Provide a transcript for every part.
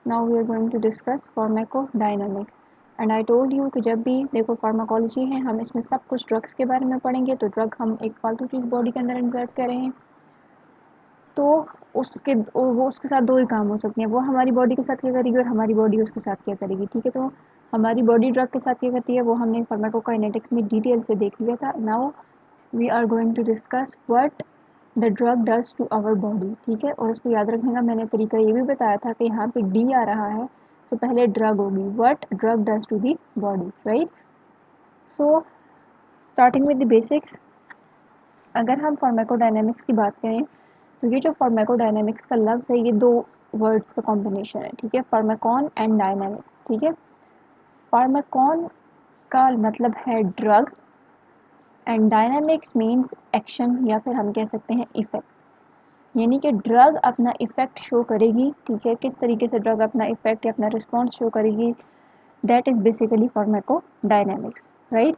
Now we are going to discuss pharmacodynamics. And I told you कि जब भी देखो फार्माकोलॉजी है, हम इसमें सब कुछ ड्रग्स के बारे में पढ़ेंगे। तो ड्रग हम एक फालतू चीज़ बॉडी के अंदर इंसर्ट कर रहे हैं, तो वो उसके साथ दो ही काम हो सकते हैं। वो हमारी बॉडी के साथ क्या करेगी और हमारी बॉडी उसके साथ क्या करेगी। ठीक है, तो हमारी बॉडी ड्रग के साथ क्या करती है वो हमने फार्माकोकाइनेटिक्स में डिटेल से देख लिया था। Now we are going to discuss what the drug does to our body. ठीक है, और इसको याद रखने का मैंने तरीका ये भी बताया था कि यहाँ पे डी आ रहा है तो पहले ड्रग होगी, what drug does to the body, right. So starting with the basics, अगर हम फार्माकोडायनामिक्स की बात करें तो ये जो फार्माकोडायनामिक्स का लफ्ज़ है ये दो वर्ड्स का कॉम्बिनेशन है। ठीक है, फार्माकॉन एंड डायनामिक्स। ठीक है, फार्माकॉन का मतलब है drug and dynamics means action, या फिर हम कह सकते हैं इफेक्ट। यानी कि ड्रग अपना इफेक्ट शो करेगी। ठीक है, किस तरीके से ड्रग अपना इफेक्ट या अपना रिस्पॉन्स शो करेगी, that is basically pharmacodynamics, right.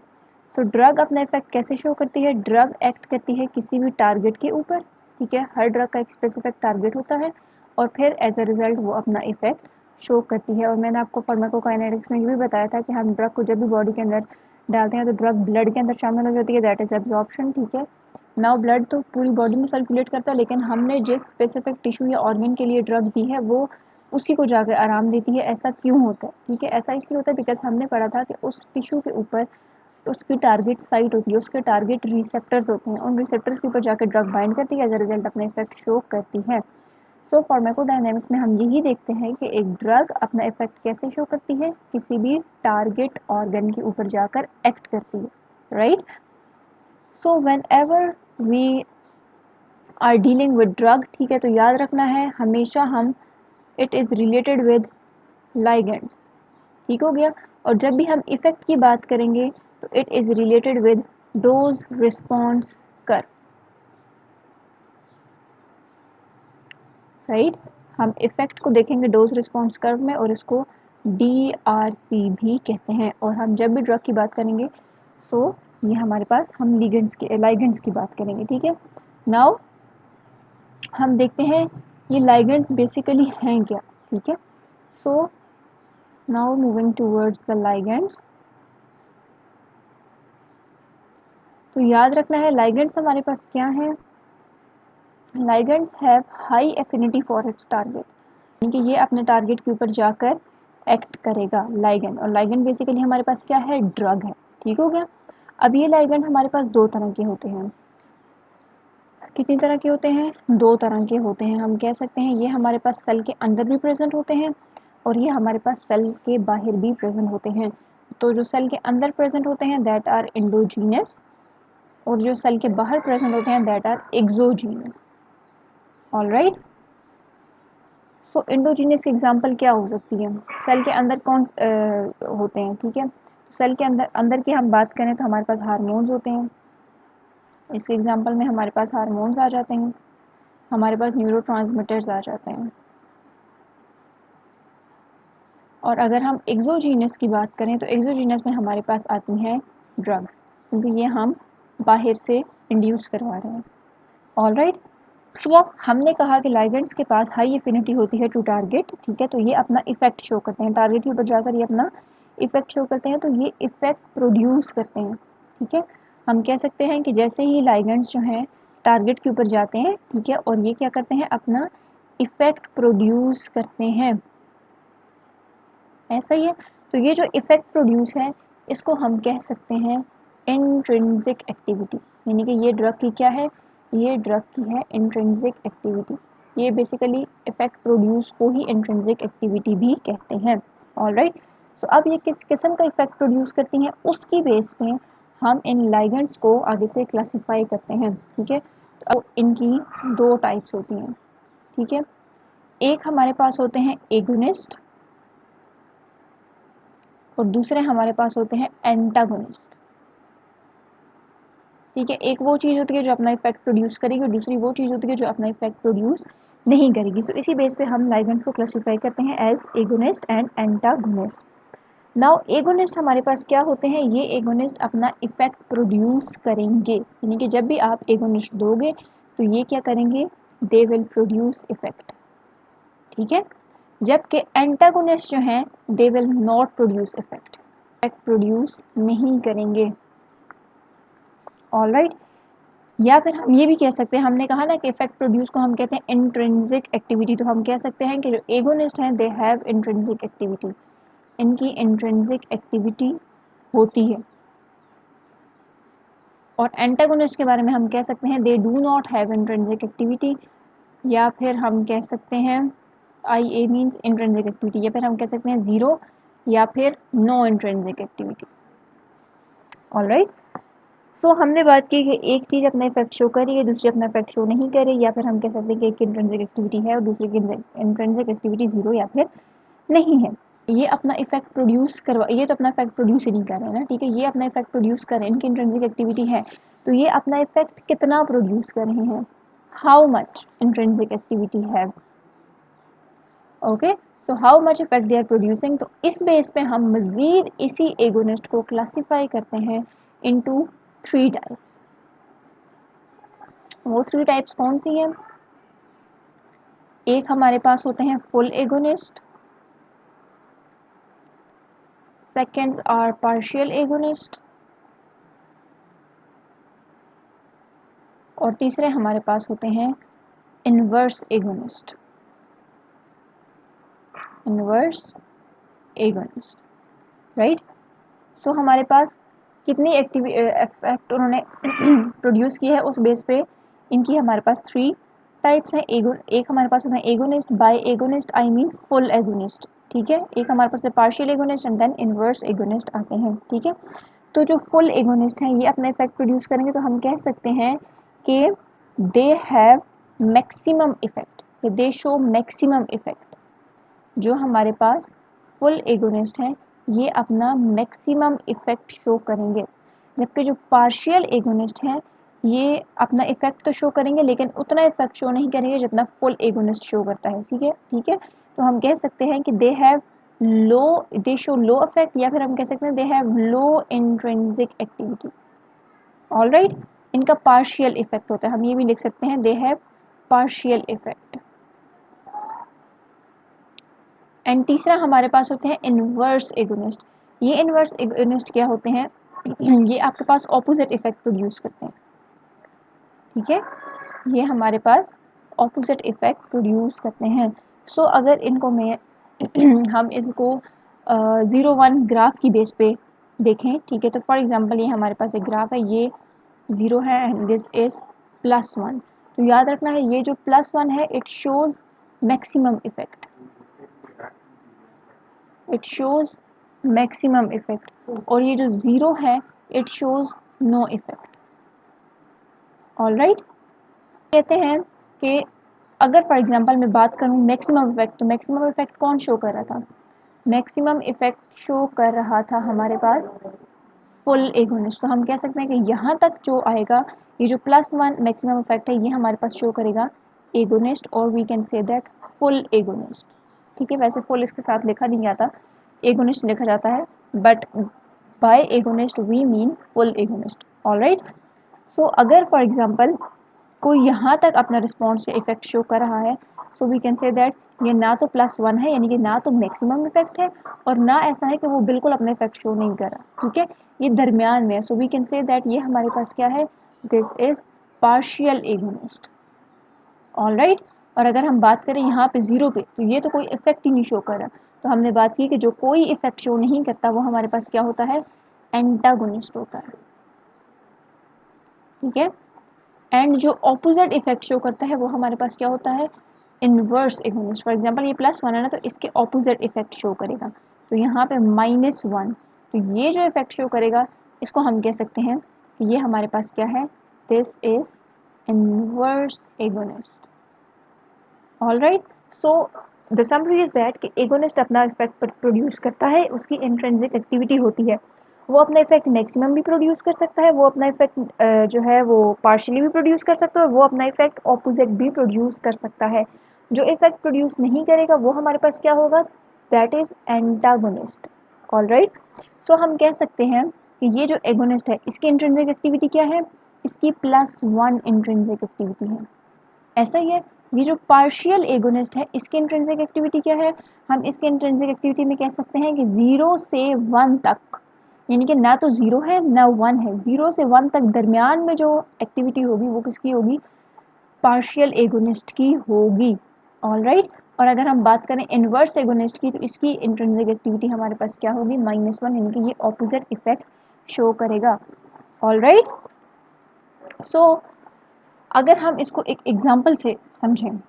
तो ड्रग अपना इफेक्ट कैसे शो करती है, ड्रग एक्ट करती है किसी भी टारगेट के ऊपर। ठीक है, हर ड्रग का एक स्पेसिफिक टारगेट होता है और फिर एज अ रिजल्ट वो अपना इफेक्ट शो करती है। और मैंने आपको फार्माकोकाइनेटिक्स में ये भी बताया था कि हम ड्रग को जब भी बॉडी के अंदर डालते हैं तो ड्रग ब्लड के अंदर शामिल हो जाती है, दैट इज़ एब्जॉर्प्शन। ठीक है, नाउ ब्लड तो पूरी बॉडी में सर्कुलेट करता है, लेकिन हमने जिस स्पेसिफिक टिश्यू या ऑर्गन के लिए ड्रग दी है वो उसी को जाकर आराम देती है। ऐसा क्यों होता है, ठीक है, ऐसा इसलिए होता है बिकॉज हमने पढ़ा था कि उस टिश्यू के ऊपर उसकी टारगेट साइट होती है, उसके टारगेट रिसेप्टर्स होते हैं, उन रिसेप्टर्स के ऊपर जाकर ड्रग बाइंड करती है, एज अ रिजल्ट अपना इफेक्ट शो करती है। सो फार्माकोडायनामिक्स में हम यही देखते हैं कि एक ड्रग अपना इफेक्ट कैसे शो करती है, किसी भी टारगेट ऑर्गन के ऊपर जाकर एक्ट करती है, right. So whenever we are dealing with drug, ठीक है, तो याद रखना है हमेशा हम it is related with ligands. ठीक हो गया, और जब भी हम इफेक्ट की बात करेंगे तो it is related with dose response कर, राइट। हम इफेक्ट को देखेंगे डोज रिस्पॉन्स कर्व में और इसको DRC भी कहते हैं। और हम जब भी ड्रग की बात करेंगे तो ये हमारे पास हम लाइगेंड्स की बात करेंगे। ठीक है, नाउ हम देखते हैं ये लाइगेंड्स बेसिकली हैं क्या। ठीक है, so now moving towards the ligands, तो याद रखना है लाइगेंड्स हमारे पास क्या है, ligands have high affinity for its target, यानी कि ये अपने टारगेट के ऊपर जाकर एक्ट करेगा लाइगेंड। और लाइगेंड बेसिकली हमारे पास क्या है, ड्रग है। ठीक हो गया, अब ये लाइगेंड हमारे पास दो तरह के होते हैं। कितनी तरह के होते हैं, दो तरह के होते हैं। हम कह सकते हैं ये हमारे पास सेल के अंदर भी प्रेजेंट होते हैं और ये हमारे पास सेल के बाहर भी प्रेजेंट होते हैं। तो जो सेल के अंदर प्रेजेंट होते हैं दैट आर एंडोजीनस, और जो सेल के बाहर प्रेजेंट होते हैं that are exogenous. Alright, so endogenous की एग्जांपल क्या हो सकती है, सेल के अंदर कौन होते हैं। ठीक है, सेल के अंदर अंदर की हम बात करें तो हमारे पास हार्मोन्स होते हैं। इस एग्जांपल में हमारे पास हार्मोन्स आ जाते हैं, हमारे पास न्यूरोट्रांसमीटर्स आ जाते हैं। और अगर हम एक्सोजीनस की बात करें तो एक्सोजीनस में हमारे पास आती हैं ड्रग्स, क्योंकि ये हम बाहर से इंड्यूस करवा रहे हैं। ऑलराइट, सो हमने कहा कि लाइगेंड्स के पास हाई एफिनिटी होती है टू टारगेट। ठीक है, तो ये अपना इफेक्ट शो करते हैं, टारगेट के ऊपर जाकर ये अपना इफेक्ट शो करते हैं, तो ये इफेक्ट प्रोड्यूस करते हैं। ठीक है, हम कह सकते हैं कि जैसे ही लाइगेंड्स जो हैं टारगेट के ऊपर जाते हैं, ठीक है, और ये क्या करते हैं, अपना इफेक्ट प्रोड्यूस करते हैं। ऐसा ही है, तो ये जो इफेक्ट प्रोड्यूस है इसको हम कह सकते हैं इंट्रिंसिक एक्टिविटी, यानी कि ये ड्रग की क्या है, ये ड्रग की है इंट्रिंसिक एक्टिविटी। ये बेसिकली इफेक्ट प्रोड्यूस को ही इंट्रिंसिक एक्टिविटी भी कहते हैं। ऑलराइट, तो अब ये किस किस्म का इफेक्ट प्रोड्यूस करती हैं उसकी बेस पे हम इन लाइगेंड्स को आगे से क्लासिफाई करते हैं। ठीक है, तो अब इनकी दो टाइप्स होती हैं। ठीक है, एक हमारे पास होते हैं एगोनिस्ट और दूसरे हमारे पास होते हैं एंटागोनिस्ट। ठीक है, एक वो चीज़ होती है जो अपना इफेक्ट प्रोड्यूस करेगी और दूसरी वो चीज़ होती है जो अपना इफेक्ट प्रोड्यूस नहीं करेगी। तो इसी बेस पे हम लाइगेंड्स को क्लासिफाई करते हैं as agonist and antagonist. Now agonist हमारे पास क्या होते हैं, ये एगोनिस्ट अपना इफेक्ट प्रोड्यूस करेंगे, यानी कि जब भी आप एगोनिस्ट दोगे तो ये क्या करेंगे, दे विल प्रोड्यूस इफेक्ट। ठीक है, जबकि एंटागोनिस्ट जो हैं they will not produce effect produce नहीं करेंगे। ऑलराइट, या फिर हम ये भी कह सकते हैं, हमने कहा ना कि इफेक्ट प्रोड्यूस को हम कहते हैं इंट्रिंसिक एक्टिविटी, तो हम कह सकते हैं कि जो एगोनिस्ट हैं दे हैव इंट्रिंसिक एक्टिविटी, इनकी इंट्रिंसिक एक्टिविटी होती है। और एंटागोनिस्ट के बारे में हम कह सकते हैं they do not have intrinsic activity, या फिर हम कह सकते हैं आई ए मीन्स इंट्रिंसिक एक्टिविटी, या फिर हम कह सकते हैं ज़ीरो या फिर नो इंट्रिंसिक एक्टिविटी। ऑलराइट, सो हमने बात की कि एक चीज़ अपना इफेक्ट शो कर रही है, दूसरी अपना इफेक्ट शो नहीं कर रही, या फिर हम कह सकते हैं कि एक इंट्रिंसिक एक्टिविटी है और दूसरी की इंट्रिंसिक एक्टिविटी ज़ीरो या फिर नहीं है। ये अपना इफेक्ट प्रोड्यूस करवा, ये तो अपना इफेक्ट प्रोड्यूस ही नहीं कर रहे हैं ना, ठीक है, ये अपना इफेक्ट प्रोड्यूस कर रहे हैं, इनकी इंट्रिंसिक एक्टिविटी है, तो ये अपना इफेक्ट कितना प्रोड्यूस कर रहे हैं, हाउ मच इंट्रिंसिक एक्टिविटी है। Okay, so how much effect they are producing. तो इस बेस पे हम मजीद इसी एगोनिस्ट को क्लासीफाई करते हैं इनटू 3 टाइप्स। वो 3 टाइप्स कौन सी हैं? एक हमारे पास होते हैं full agonist, second or partial agonist, और तीसरे हमारे पास होते हैं inverse agonist. Inverse agonist, right. So हमारे पास कितनी इफेक्ट उन्होंने प्रोड्यूस की है उस बेस पे इनकी हमारे पास 3 टाइप्स हैं। एक हमारे पास होता है agonist, by agonist I mean full agonist, ठीक है। एक हमारे पास partial agonist and then inverse agonist आते हैं, ठीक है। तो जो फुल एगोनिस्ट हैं ये अपना इफेक्ट प्रोड्यूस करेंगे, तो हम कह सकते हैं कि they have maximum effect, they show maximum effect. जो हमारे पास फुल एगोनिस्ट हैं ये अपना मैक्सिमम इफेक्ट शो करेंगे, जबकि जो पार्शियल एगोनिस्ट हैं ये अपना इफेक्ट तो शो करेंगे लेकिन उतना इफेक्ट शो नहीं करेंगे जितना फुल एगोनिस्ट शो करता है, ठीक है, ठीक है। तो हम कह सकते हैं कि they have low, they show low effect, या फिर हम कह सकते हैं they have low intrinsic activity. Alright, इनका पार्शियल इफेक्ट होता है, हम ये भी लिख सकते हैं they have partial effect. And तीसरा हमारे पास होते हैं इनवर्स एगोनिस्ट। ये इनवर्स एगोनिस्ट क्या होते हैं ये आपके पास ऑपोजिट इफेक्ट प्रोड्यूस करते हैं, ठीक है, ये हमारे पास ऑपोजिट इफेक्ट प्रोड्यूस करते हैं। सो अगर इनको मैं हम इनको 0-1 ग्राफ की बेस पे देखें, ठीक है, तो फॉर एग्जांपल ये हमारे पास एक ग्राफ है, ये 0 है एंड दिस इज +1। तो याद रखना है ये जो +1 है it shows maximum effect, it shows maximum effect, और ये जो 0 है it shows no effect. Alright, कहते हैं कि अगर फॉर एग्जांपल मैं बात करूं मैक्सिमम इफेक्ट, तो मैक्सिमम इफेक्ट कौन शो कर रहा था? मैक्सिमम इफेक्ट शो कर रहा था हमारे पास फुल एगोनिस्ट। तो हम कह सकते हैं कि यहाँ तक जो आएगा ये जो +1 मैक्सिमम इफेक्ट है ये हमारे पास शो करेगा एगोनिस्ट, और we can say that full agonist, ठीक है। वैसे फुल इसके साथ लिखा नहीं जाता, एगोनिस्ट लिखा जाता है, but by agonist we mean full agonist. Alright, so अगर फॉर एग्जांपल कोई यहाँ तक अपना रिस्पॉन्स या इफेक्ट शो कर रहा है, so we can say that ये ना तो +1 है, यानी कि ना तो मैक्सिमम इफेक्ट है और ना ऐसा है कि वो बिल्कुल अपना इफेक्ट शो नहीं कर रहा, ठीक है, ये दरमियान में है। So we can say that ये हमारे पास क्या है, this is partial agonist. Alright, और अगर हम बात करें यहाँ पे 0 पे, तो ये तो कोई इफेक्ट ही नहीं शो कर रहा, तो हमने बात की कि जो कोई इफेक्ट शो नहीं करता वो हमारे पास क्या होता है, एंटागोनिस्ट होता है, ठीक है। एंड जो ऑपोजिट इफेक्ट शो करता है वो हमारे पास क्या होता है, इनवर्स एगोनिस्ट। फॉर एग्जांपल ये +1 है ना, तो इसके ऑपोजिट इफेक्ट शो करेगा, तो यहाँ पे -1, तो ये जो इफेक्ट शो करेगा इसको हम कह सकते हैं कि ये हमारे पास क्या है, this is inverse agonist. Alright, so the summary is that कि एगोनिस्ट अपना इफेक्ट प्रोड्यूस करता है, उसकी इंट्रिंसिक एक्टिविटी होती है, वो अपना इफेक्ट मैक्सिमम भी प्रोड्यूस कर सकता है, वो अपना इफेक्ट जो है वो पार्शियली भी प्रोड्यूस कर सकता है, और वो अपना इफेक्ट ऑपोजिट भी प्रोड्यूस कर सकता है। जो इफेक्ट प्रोड्यूस नहीं करेगा वो हमारे पास क्या होगा, दैट इज एंटागोनिस्ट। ऑलराइट, सो हम कह सकते हैं कि ये जो एगोनिस्ट है इसकी इंट्रिंसिक एक्टिविटी क्या है, इसकी +1 इंट्रिंसिक एक्टिविटी है, ऐसा ही है। ये जो पार्शियल एगोनिस्ट है इसकी इंट्रिंसिक एक्टिविटी क्या है, हम इसके इंट्रिंसिक एक्टिविटी में कह सकते हैं कि 0 से 1 तक, यानी कि ना तो 0 है ना 1 है, 0 से 1 तक दरमियान में जो एक्टिविटी होगी वो किसकी होगी, पार्शियल एगोनिस्ट की होगी। ऑलराइट, और अगर हम बात करें इनवर्स एगोनिस्ट की तो इसकी इंट्रिंसिक एक्टिविटी हमारे पास क्या होगी, -1, यानी कि ये ऑपोजिट इफेक्ट शो करेगा। ऑलराइट, सो अगर हम इसको एक एग्जांपल से समझें,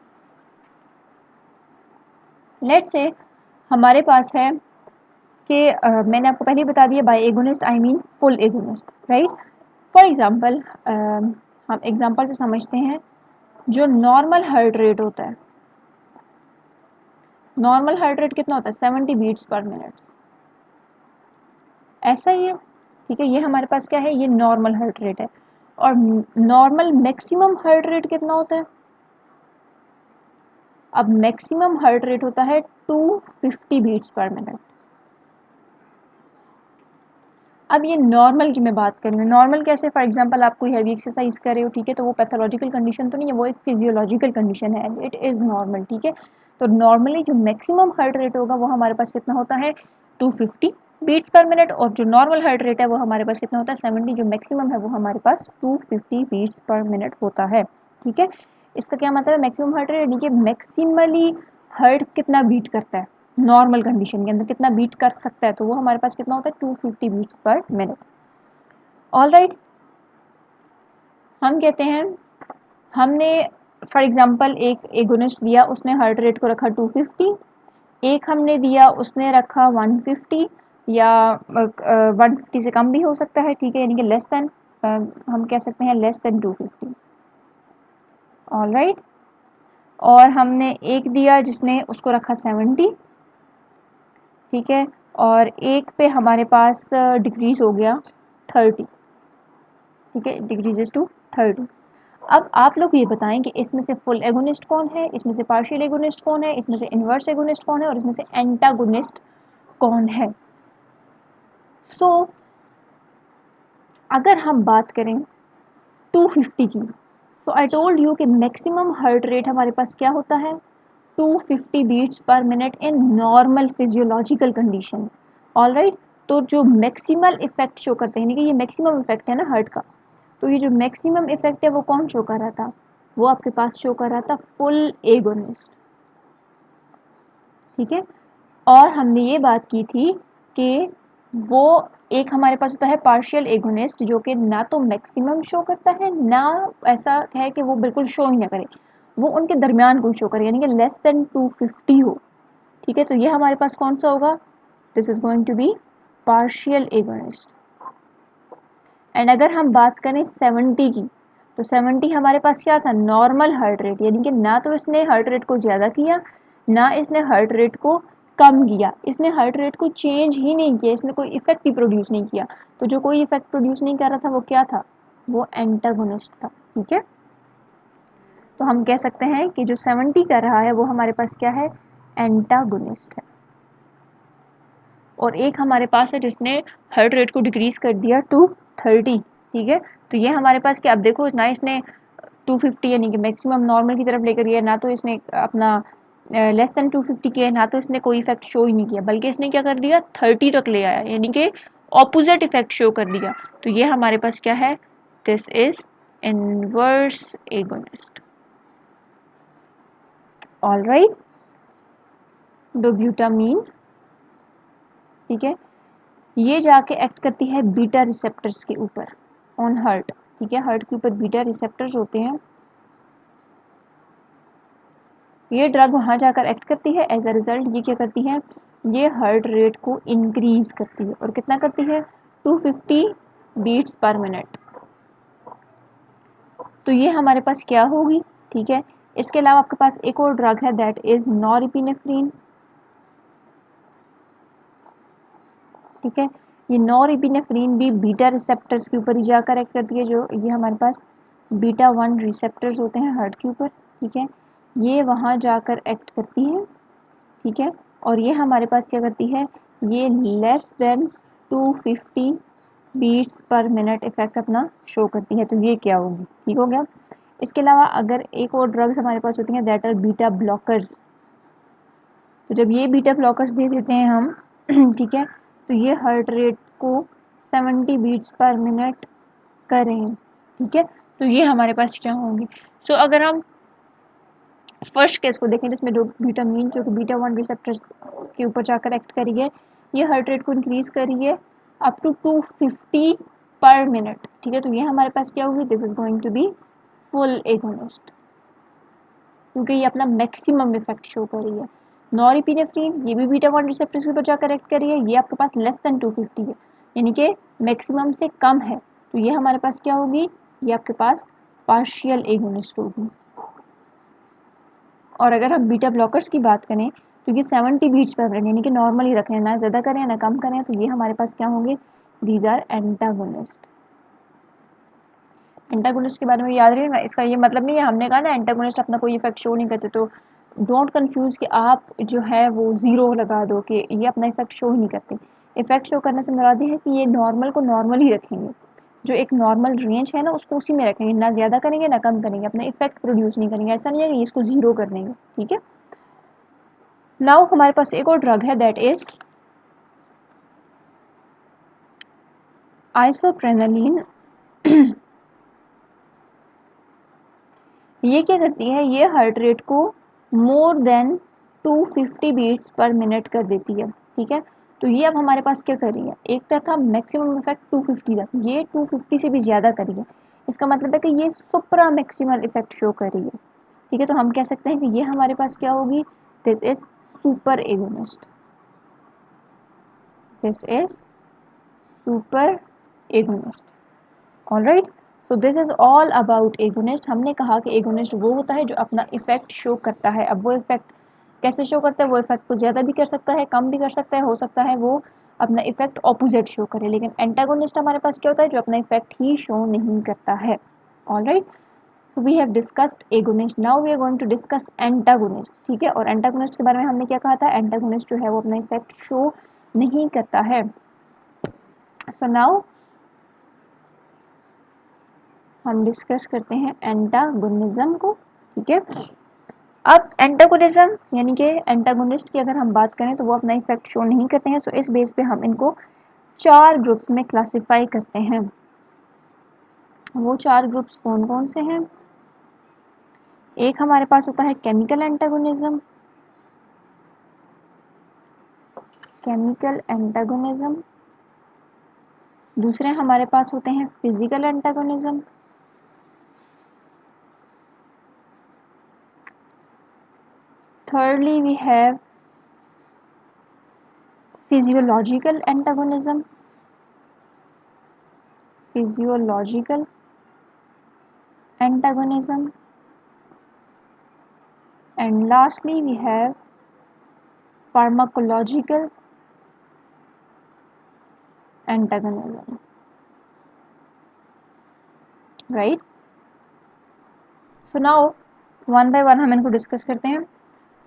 लेट्स से हमारे पास है कि मैंने आपको पहले ही बता दिया by agonist I mean full agonist, right. For example हम एग्जांपल से समझते हैं, जो नॉर्मल हार्ट रेट होता है, नॉर्मल हार्ट रेट कितना होता है, 70 बीट्स पर मिनट, ऐसा ही है, ठीक है। ये हमारे पास क्या है, ये नॉर्मल हार्ट रेट है। और नॉर्मल मैक्सिमम हार्ट रेट कितना होता है, अब मैक्सिमम हार्ट रेट होता है 250 बीट्स पर मिनट। अब ये नॉर्मल की मैं बात करूँगी, नॉर्मल कैसे, फॉर एग्जांपल आप कोई हैवी एक्सरसाइज कर रहे हो, ठीक है, तो वो पैथोलॉजिकल कंडीशन तो नहीं है, वो एक फिजियोलॉजिकल कंडीशन है, इट इज़ नॉर्मल, ठीक है। तो नॉर्मली जो मैक्सिमम हार्ट रेट होगा वो हमारे पास कितना होता है, 250 बीट्स पर मिनट, और जो नॉर्मल हार्ट रेट है वो हमारे पास कितना होता है, 70, जो मैक्सिमम है वो हमारे पास 250 बीट्स पर मिनट होता है, ठीक है। इसका क्या मतलब है, मैक्सिमम हार्ट रेट यानी कि मैक्सिमली हार्ट कितना बीट करता है, नॉर्मल कंडीशन के अंदर कितना बीट कर सकता है, तो वो हमारे पास कितना होता है, 250 बीट्स पर मिनट। ऑलराइट, हम कहते हैं हमने फॉर एग्जांपल एक एगोनिस्ट दिया, उसने हार्ट रेट को रखा 250, एक हमने दिया उसने रखा 150 या 150 से कम भी हो सकता है, ठीक है, यानी कि लेस देन, हम कह सकते हैं लेस देन 250। ऑलराइट, और हमने एक दिया जिसने उसको रखा 70, ठीक है, और एक पे हमारे पास डिक्रीज हो गया 30, ठीक है, डिक्रीजेस टू 30। अब आप लोग ये बताएं कि इसमें से फुल एगोनिस्ट कौन है, इसमें से पार्शियल एगोनिस्ट कौन है, इसमें से इनवर्स एगोनिस्ट कौन है, और इसमें से एंटागोनिस्ट कौन है। सो अगर हम बात करें 250 की, तो आई टोल्ड यू कि मैक्सिमम हार्ट रेट हमारे पास क्या होता है, 250 beats per minute in normal physiological condition. Alright, तो जो मैक्सिमल इफेक्ट शो करते हैं, यानी कि ये मैक्सिमम इफेक्ट है ना हार्ट का, तो ये जो मैक्सिमम इफेक्ट है वो कौन शो कर रहा था, वो आपके पास शो कर रहा था फुल एगोनिस्ट, ठीक है। और हमने ये बात की थी कि वो एक हमारे पास होता है पार्शियल एगोनिस्ट, जो कि ना तो मैक्सिमम शो करता है, ना ऐसा है कि वो बिल्कुल शो ही ना करे, वो उनके दरमियान कोई शो करे, यानी कि लेस देन 250 हो, ठीक है। तो ये हमारे पास कौन सा होगा, this is going to be partial agonist. And अगर हम बात करें 70 की, तो 70 हमारे पास क्या था, नॉर्मल हार्ट रेट, यानी कि ना तो इसने हार्ट रेट को ज़्यादा किया, ना इसने हार्ट रेट को कम किया, इसने हार्ट रेट को चेंज ही नहीं किया, इसने कोई इफेक्ट ही प्रोड्यूस नहीं किया। तो जो कोई इफेक्ट प्रोड्यूस नहीं कर रहा था वो क्या था, वो एंटागोनिस्ट था, ठीक है। तो हम कह सकते हैं कि जो 70 कर रहा है वो हमारे पास क्या है, एंटागोनिस्ट है। और एक हमारे पास है जिसने हार्ट रेट को डिक्रीज कर दिया टू 30, ठीक है। तो ये हमारे पास क्या, अब देखो ना इसने 250 यानी कि मैक्सिमम नॉर्मल की तरफ लेकर गया, ना तो इसने अपना लेस देन 250 किया, ना तो इसने कोई इफेक्ट शो ही नहीं किया, बल्कि इसने क्या कर दिया 30 तक ले आया, यानी कि ऑपोजिट इफेक्ट शो कर दिया। तो ये हमारे पास क्या है, this is inverse agonist. Alright, dobutamine, ठीक है, ये जाके एक्ट करती है बीटा रिसेप्टर्स के ऊपर ऑन हार्ट, ठीक है, हार्ट के ऊपर बीटा रिसेप्टर्स होते हैं, ये ड्रग वहाँ जाकर एक्ट करती है, एज अ रिजल्ट ये क्या करती है, ये हार्ट रेट को इंक्रीज करती है, और कितना करती है, 250 बीट्स पर मिनट। तो ये हमारे पास क्या होगी, ठीक है। इसके अलावा आपके पास एक और ड्रग है, दैट इज नॉरएपिनेफ्रिन, ठीक है। ये नॉरएपिनेफ्रिन भी बीटा रिसेप्टर्स के ऊपर ही जाकर एक्ट करती है, जो ये हमारे पास बीटा 1 रिसेप्टर्स होते हैं हार्ट के ऊपर, ठीक है, ये वहाँ जाकर एक्ट करती है, ठीक है। और ये हमारे पास क्या करती है, ये less than 250 beats per minute effect अपना शो करती है, तो ये क्या होगी, ठीक हो गया। इसके अलावा अगर एक और ड्रग्स हमारे पास होती हैं दैट आर बीटा ब्लॉकर्स। तो जब ये बीटा ब्लॉकर्स दे देते हैं हम ठीक है, तो ये हार्ट रेट को 70 बीट्स पर मिनट करें, ठीक है। तो ये हमारे पास क्या होंगे। सो अगर हम फर्स्ट केस को देखें जिसमें डोपामीन जो कि बीटा 1 रिसेप्टर्स के ऊपर जाकर एक्ट करी है, ये हार्ट रेट को इंक्रीज करी है अप टू 250 पर मिनट, ठीक है। तो ये हमारे पास क्या होगी, this is going to be full agonist, क्योंकि ये अपना मैक्सिमम इफेक्ट शो कर रही है। नॉरएपिनेफ्रिन ये भी बीटा 1 रिसेप्टर्स के ऊपर जाकर एक्ट कर रही है, ये आपके पास लेस देन 250 है, यानी कि मैक्सिमम से कम है। तो ये हमारे पास क्या होगी, ये आपके पास पार्शियल एगोनिस्ट होगी। और अगर हम बीटा ब्लॉकर्स की बात करें तो ये 70 बीट्स पर मिनट यानी कि नॉर्मल ही रखें, ना ज़्यादा करें ना कम करें, तो ये हमारे पास क्या होंगे, दीज आर एंटागोनिस्ट। एंटागोनिस्ट के बारे में याद रहे ना, इसका ये मतलब नहीं है हमने कहा ना एंटागोनिस्ट अपना कोई इफेक्ट शो नहीं करते, तो डोंट कंफ्यूज कि आप जो है वो ज़ीरो लगा दो कि ये अपना इफेक्ट शो ही नहीं करते। इफेक्ट शो करने से मुराद है कि ये नॉर्मल को नॉर्मल ही रखेंगे, जो एक नॉर्मल रेंज है ना उसको उसी में रखेंगे, ना ज़्यादा करेंगे ना कम करेंगे, अपना इफेक्ट प्रोड्यूस नहीं करेंगे। ऐसा नहीं है कि इसको ज़ीरो कर देंगे, ठीक है। नाउ हमारे पास एक और ड्रग है दैट इज आइसोप्रेनलिन। ये क्या करती है, ये हार्ट रेट को more than 250 beats per minute कर देती है, ठीक है। तो ये अब हमारे पास क्या कर रही है, एक तरह था मैक्सिमम इफेक्ट 250 था, ये 250 से भी ज़्यादा कर रही है। इसका मतलब है कि ये सुप्रा मैक्सिमल इफेक्ट शो कर रही है, ठीक है। तो हम कह सकते हैं कि ये हमारे पास क्या होगी, this is super agonist, this is super agonist. Alright, so this is all about agonist. हमने कहा कि एगोनिस्ट वो होता है जो अपना इफेक्ट शो करता है। अब वो इफेक्ट कैसे शो करता है, वो इफेक्ट को ज़्यादा भी कर सकता है, कम भी कर सकता है, हो सकता है वो अपना इफेक्ट ऑपोजिट शो करे। लेकिन एंटागोनिस्ट हमारे पास क्या होता है, जो अपना इफेक्ट ही शो नहीं करता है। Alright, so we have discussed agonist, now we are going to discuss antagonist, ठीक है। और एंटागोनिस्ट के बारे में हमने क्या कहा था, एंटागोनिस्ट जो है वो अपना इफेक्ट शो नहीं करता है। सो नाउ हम डिस्कस करते हैं एंटागोनिज्म को, ठीक है। अब एंटागोनिज्म यानी कि एंटागोनिस्ट की अगर हम बात करें तो वो अपना इफेक्ट शो नहीं करते हैं। सो इस बेस पे हम इनको 4 ग्रुप्स में क्लासिफाई करते हैं। वो 4 ग्रुप्स कौन कौन से हैं, एक हमारे पास होता है केमिकल एंटागोनिज्म, केमिकल एंटागोनिज्म। दूसरे हमारे पास होते हैं physical antagonism. Thirdly, we have physiological antagonism, physiological antagonism, and lastly we have pharmacological antagonism, right? So now one by one हम इनको डिस्कस करते हैं।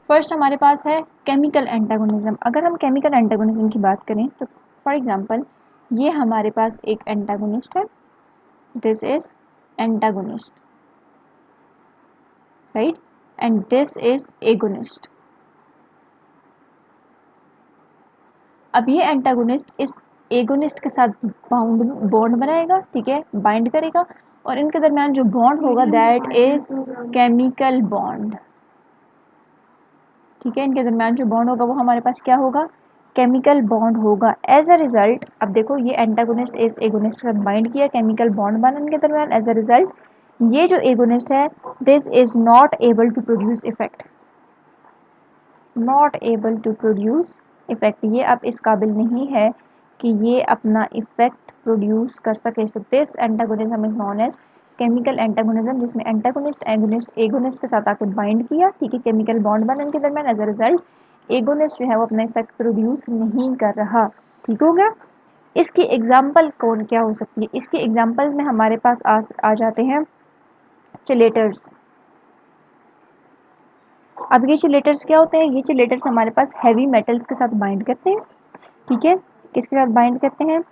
फर्स्ट हमारे पास है केमिकल एंटागोनिज्म। अगर हम केमिकल एंटागोनिज्म की बात करें तो फॉर एग्जांपल ये हमारे पास एक एंटागोनिस्ट है, this is antagonist, right, and this is agonist. अब ये एंटागोनिस्ट इस एगोनिस्ट के साथ बॉन्ड बनाएगा, ठीक है, बाइंड करेगा, और इनके दरमियान जो बॉन्ड होगा दैट इज केमिकल बॉन्ड, ठीक है। इनके दरमियान जो बॉन्ड होगा वो हमारे पास क्या होगा, केमिकल बॉन्ड होगा। एज अ रिजल्ट अब देखो ये एंटागोनिस्ट इस एगोनिस्ट के साथ बाइंड किया, केमिकल बॉन्ड बना इनके दरमियान, एज अ रिजल्ट ये जो एगोनिस्ट है this is not able to produce effect, not able to produce effect, ये अब इस काबिल नहीं है कि ये अपना इफेक्ट प्रोड्यूस कर सके। So this antagonism is known as chemical antagonism, जिसमें एंटागोनिस्ट एगोनिस्ट एगोनिस्ट के साथ आकर बाइंड किया, ठीक है, केमिकल बॉन्ड बना इनके दरमियान, एज अ रिजल्ट एगोनिस्ट जो है वो अपना इफेक्ट प्रोड्यूस नहीं कर रहा, ठीक हो गया। इसकी एग्जाम्पल कौन क्या हो सकती है, इसकी एग्जाम्पल में हमारे पास आ जाते हैं चिलेटर्स। अब ये चिलेटर्स क्या होते हैं, ये चिलेटर्स हमारे पास हैवी मेटल्स के साथ बाइंड करते हैं, ठीक है, किसके साथ बाइंड करते हैं,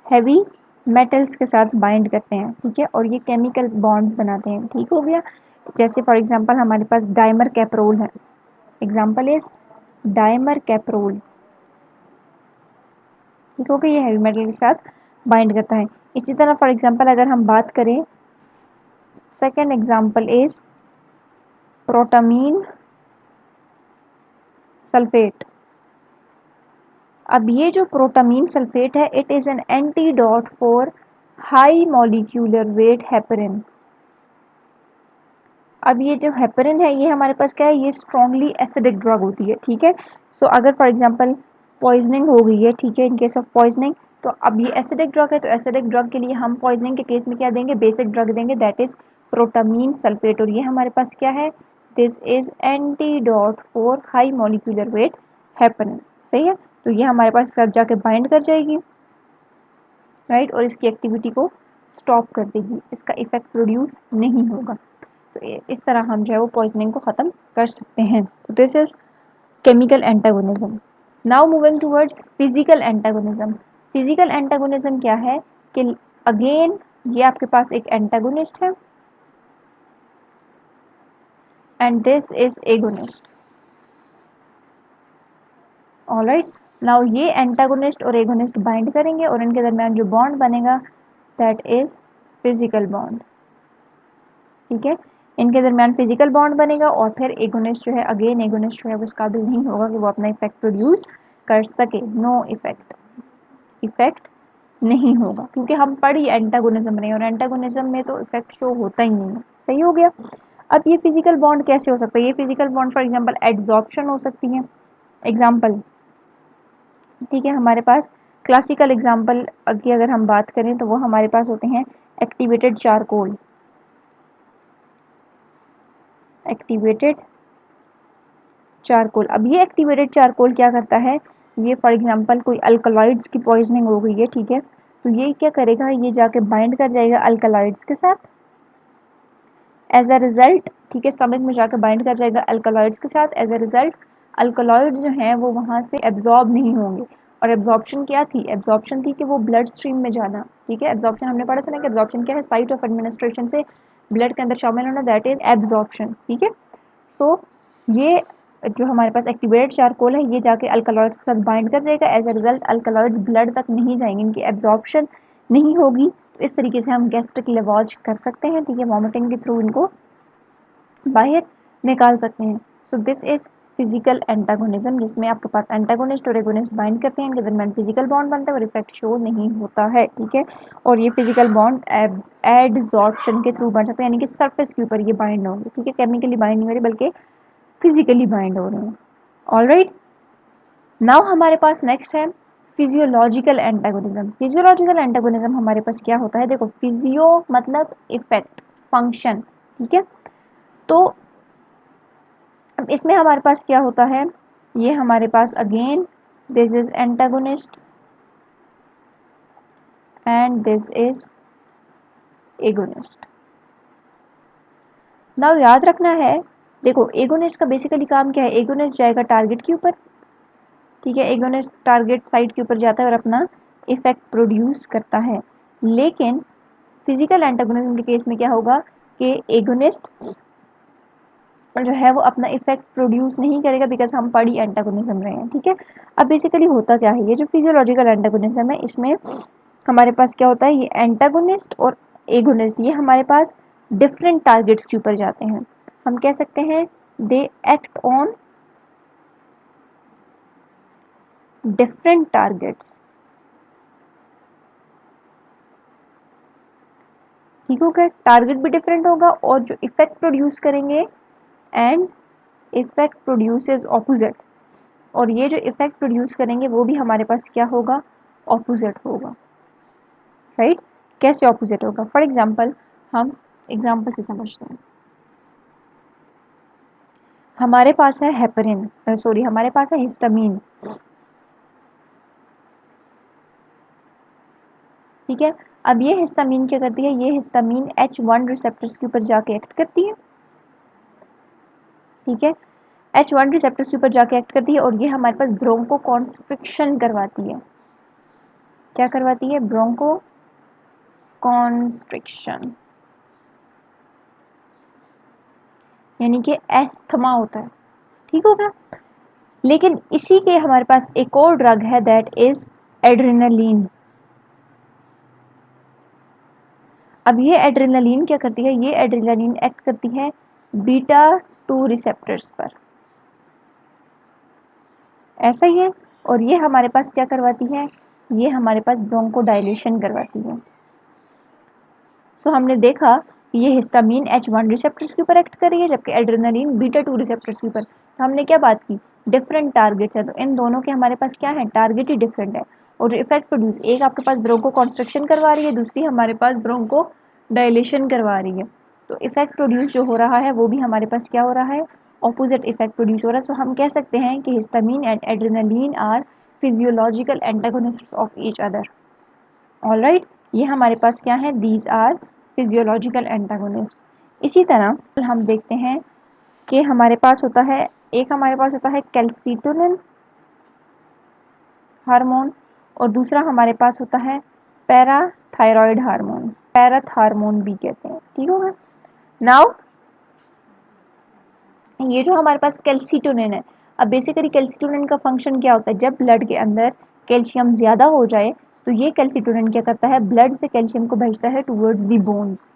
हैवी मेटल्स के साथ बाइंड करते हैं, ठीक है, और ये केमिकल बॉन्ड्स बनाते हैं, ठीक हो गया। जैसे फॉर एग्जांपल हमारे पास डाइमर कैप्रोल है, एग्जांपल इज डाइमर कैप्रोल, ठीक हो गया, ये हैवी मेटल के साथ बाइंड करता है। इसी तरह फॉर एग्जांपल अगर हम बात करें, second example is protamine sulphate. अब ये जो प्रोटामीन सल्फेट है, it is an antidote for high molecular weight heparin. अब ये जो हेपरिन है, ये हमारे पास क्या है, ये स्ट्रांगली एसिडिक ड्रग होती है, ठीक है। सो अगर फॉर एग्जांपल पॉइजनिंग हो गई है, ठीक है, इन केस ऑफ पॉइजनिंग, तो अब ये एसिडिक ड्रग है, तो एसिडिक ड्रग के लिए हम पॉइजनिंग के केस में क्या देंगे, बेसिक ड्रग देंगे, दैट इज प्रोटामीन सल्फेट, और ये हमारे पास क्या है, this is antidote for high molecular weight heparin, सही है। तो ये हमारे पास साथ जाके बाइंड कर जाएगी, राइट, और इसकी एक्टिविटी को स्टॉप कर देगी, इसका इफेक्ट प्रोड्यूस नहीं होगा। तो इस तरह हम जो है वो पॉइजनिंग को ख़त्म कर सकते हैं। तो this is chemical antagonism. Now moving towards physical antagonism. Physical antagonism क्या है कि अगेन ये आपके पास एक एंटागोनिस्ट है and this is agonist, alright. Now ये एंटागोनिस्ट और एगोनिस्ट बाइंड करेंगे और इनके दरमियान जो बॉन्ड बनेगा दैट इज फिजिकल बॉन्ड, ठीक है, इनके दरमियान फिजिकल बॉन्ड बनेगा और फिर एगोनिस्ट जो है, अगेन एगोनिस्ट जो है वो इस काबिल नहीं होगा कि वो अपना इफेक्ट प्रोड्यूस कर सके, नो इफेक्ट, इफेक्ट नहीं होगा, क्योंकि हम पढ़ ही एंटागोनिज्म रहे हैं और एंटागोनिज्म में तो इफेक्ट शो होता ही नहीं है, सही हो गया। अब ये फिजिकल बॉन्ड कैसे हो सकता है, ये physical bond for example adsorption हो सकती है, एग्जांपल, ठीक है, हमारे पास क्लासिकल एग्जांपल की अगर हम बात करें तो वो हमारे पास होते हैं एक्टिवेटेड चारकोल, एक्टिवेटेड चारकोल। अब ये एक्टिवेटेड चारकोल क्या करता है, ये फॉर एग्जांपल कोई अल्कलॉइड्स की पॉइजनिंग हो गई है, ठीक है, तो ये क्या करेगा, ये जाके बाइंड कर जाएगा अल्कलॉइड्स के साथ, एज अ रिजल्ट, ठीक है, स्टमक में जाकर बाइंड कर जाएगा अल्कलॉइड्स के साथ, एज अ रिजल्ट अल्कलॉइड्स जो हैं वो वहाँ से एब्जॉर्ब नहीं होंगे। और एब्जॉर्प्शन क्या थी, एब्जॉर्प्शन थी कि वो ब्लड स्ट्रीम में जाना, ठीक है, एब्जॉर्प्शन हमने पढ़ा था ना कि एब्जॉर्प्शन क्या है, साइट ऑफ एडमिनिस्ट्रेशन से ब्लड के अंदर शामिल होना, दैट इज एब्जॉर्प्शन, ठीक है। तो ये जो हमारे पास एक्टिवेटेड चारकोल है, ये जाके अल्कलॉइड्स के साथ बाइंड कर जाएगा, as a result alkaloids blood तक नहीं जाएंगे, इनकी एब्जॉर्प्शन नहीं होगी, तो इस तरीके से हम गैस्ट्रिक लेवॉज कर सकते हैं, ठीक है, वॉमिटिंग के थ्रू इनको बाहर निकाल सकते हैं। सो दिस इज फिजिकल एंटागोनिज्म, जिसमें आपके पास एंटागोनिस्ट और एगोनिस्ट बाइंड करते हैं, इनके दरमियान फिजिकल बॉन्ड बनता है और इफेक्ट शो नहीं होता है, ठीक है, और ये फिजिकल बॉन्ड एडसॉर्प्शन के थ्रू बन सकते हैं, यानी कि सरफेस के ऊपर ये बाइंड होंगे, ठीक है, केमिकली बाइंड नहीं हो रही बल्कि फिजिकली बाइंड हो रहे हैं, ऑलराइट। नाउ हमारे पास नेक्स्ट है फिजियोलॉजिकल एंटागोनिज्म। फिजियोलॉजिकल एंटागोनिज्म हमारे पास क्या होता है, देखो फिजियो मतलब इफेक्ट, फंक्शन, ठीक है, तो अब इसमें हमारे पास क्या होता है, ये हमारे पास again this is antagonist and this is agonist. Now याद रखना है, देखो एगोनिस्ट का बेसिकली काम क्या है, एगोनिस्ट जाएगा टारगेट के ऊपर, ठीक है, एगोनिस्ट टारगेट साइट के ऊपर जाता है और अपना इफेक्ट प्रोड्यूस करता है। लेकिन फिजिकल एंटागोनिज्म के केस में क्या होगा कि एगोनिस्ट जो है वो अपना इफेक्ट प्रोड्यूस नहीं करेगा, बिकॉज हम पढ़ी एंटागोनिज्म रहे हैं, ठीक है। अब बेसिकली होता क्या है, ये जो फिजियोलॉजिकल एंटागोनिज्म है, इसमें हमारे पास क्या होता है, ये एंटागोनिस्ट और एगोनिस्ट ये हमारे पास डिफरेंट टारगेट्स के ऊपर जाते हैं, हम कह सकते हैं they act on different targets, ठीक हो गया, टारगेट भी डिफरेंट होगा और जो इफेक्ट प्रोड्यूस करेंगे एंड इफेक्ट प्रोड्यूसेस ऑपोजिट, और ये जो इफेक्ट प्रोड्यूस करेंगे वो भी हमारे पास क्या होगा, ऑपोजिट होगा, राइट। कैसे ऑपोजिट होगा, फॉर एग्जांपल हम एग्जांपल से समझते हैं, हमारे पास है हेपरिन, सॉरी हमारे पास है हिस्टामीन, ठीक है। अब ये हिस्टामीन क्या करती है, ये हिस्टामीन H1 रिसेप्टर्स के ऊपर जाके एक्ट करती है, ठीक है, H1 रिसेप्टर्स के ऊपर जाके एक्ट करती है और ये हमारे पास ब्रोंको कॉन्स्ट्रिक्शन करवाती है, क्या करवाती है, ब्रोंको कॉन्स्ट्रिक्शन, यानी कि एस्थमा होता है। ठीक हो गया। लेकिन इसी के हमारे पास एक और ड्रग है, दैट इज एड्रेनलिन। अब ये एड्रेनलिन क्या करती है, ये एड्रेनलिन एक्ट करती है बीटा 2 रिसेप्टर्स पर, ऐसा ही है। और ये हमारे पास क्या करवाती है, ये हमारे पास ब्रोंकोडायलेशन करवाती है। तो हमने देखा कि ये हिस्टामिन H1 रिसेप्टर्स के ऊपर एक्ट कर रही है, जबकि एड्रेनलिन बीटा 2 रिसेप्टर्स के ऊपर। तो हमने क्या बात की, डिफरेंट टारगेट्स है, तो इन दोनों के हमारे पास क्या है, टारगेट ही डिफरेंट है। और जो इफेक्ट प्रोड्यूस, एक आपके पास ब्रोंको कॉन्स्ट्रक्शन करवा रही है, दूसरी हमारे पास ब्रोंको डायलेशन करवा रही है। तो इफेक्ट प्रोड्यूस जो हो रहा है वो भी हमारे पास क्या हो रहा है, ऑपोजिट इफेक्ट प्रोड्यूस हो रहा है। सो हम कह सकते हैं कि histamine and adrenaline are physiological antagonist of each other. Alright, ये हमारे पास क्या है, दीज आर फिजियोलॉजिकल एंटागोनिस्ट। इसी तरह हम देखते हैं कि हमारे पास होता है, एक हमारे पास होता है कैल्सिटोनिन हार्मोन, और दूसरा हमारे पास होता है पैराथायरॉयड हार्मोन, पैराथ हार्मोन भी कहते हैं। ठीक होगा। नाउ ये जो हमारे पास कैल्सिटोनिन है, अब बेसिकली कैल्सिटोनिन का फंक्शन क्या होता है, जब ब्लड के अंदर कैल्शियम ज़्यादा हो जाए तो ये कैल्सिटोनिन क्या करता है, ब्लड से कैल्शियम को भेजता है टूवर्ड्स दी बोन्स,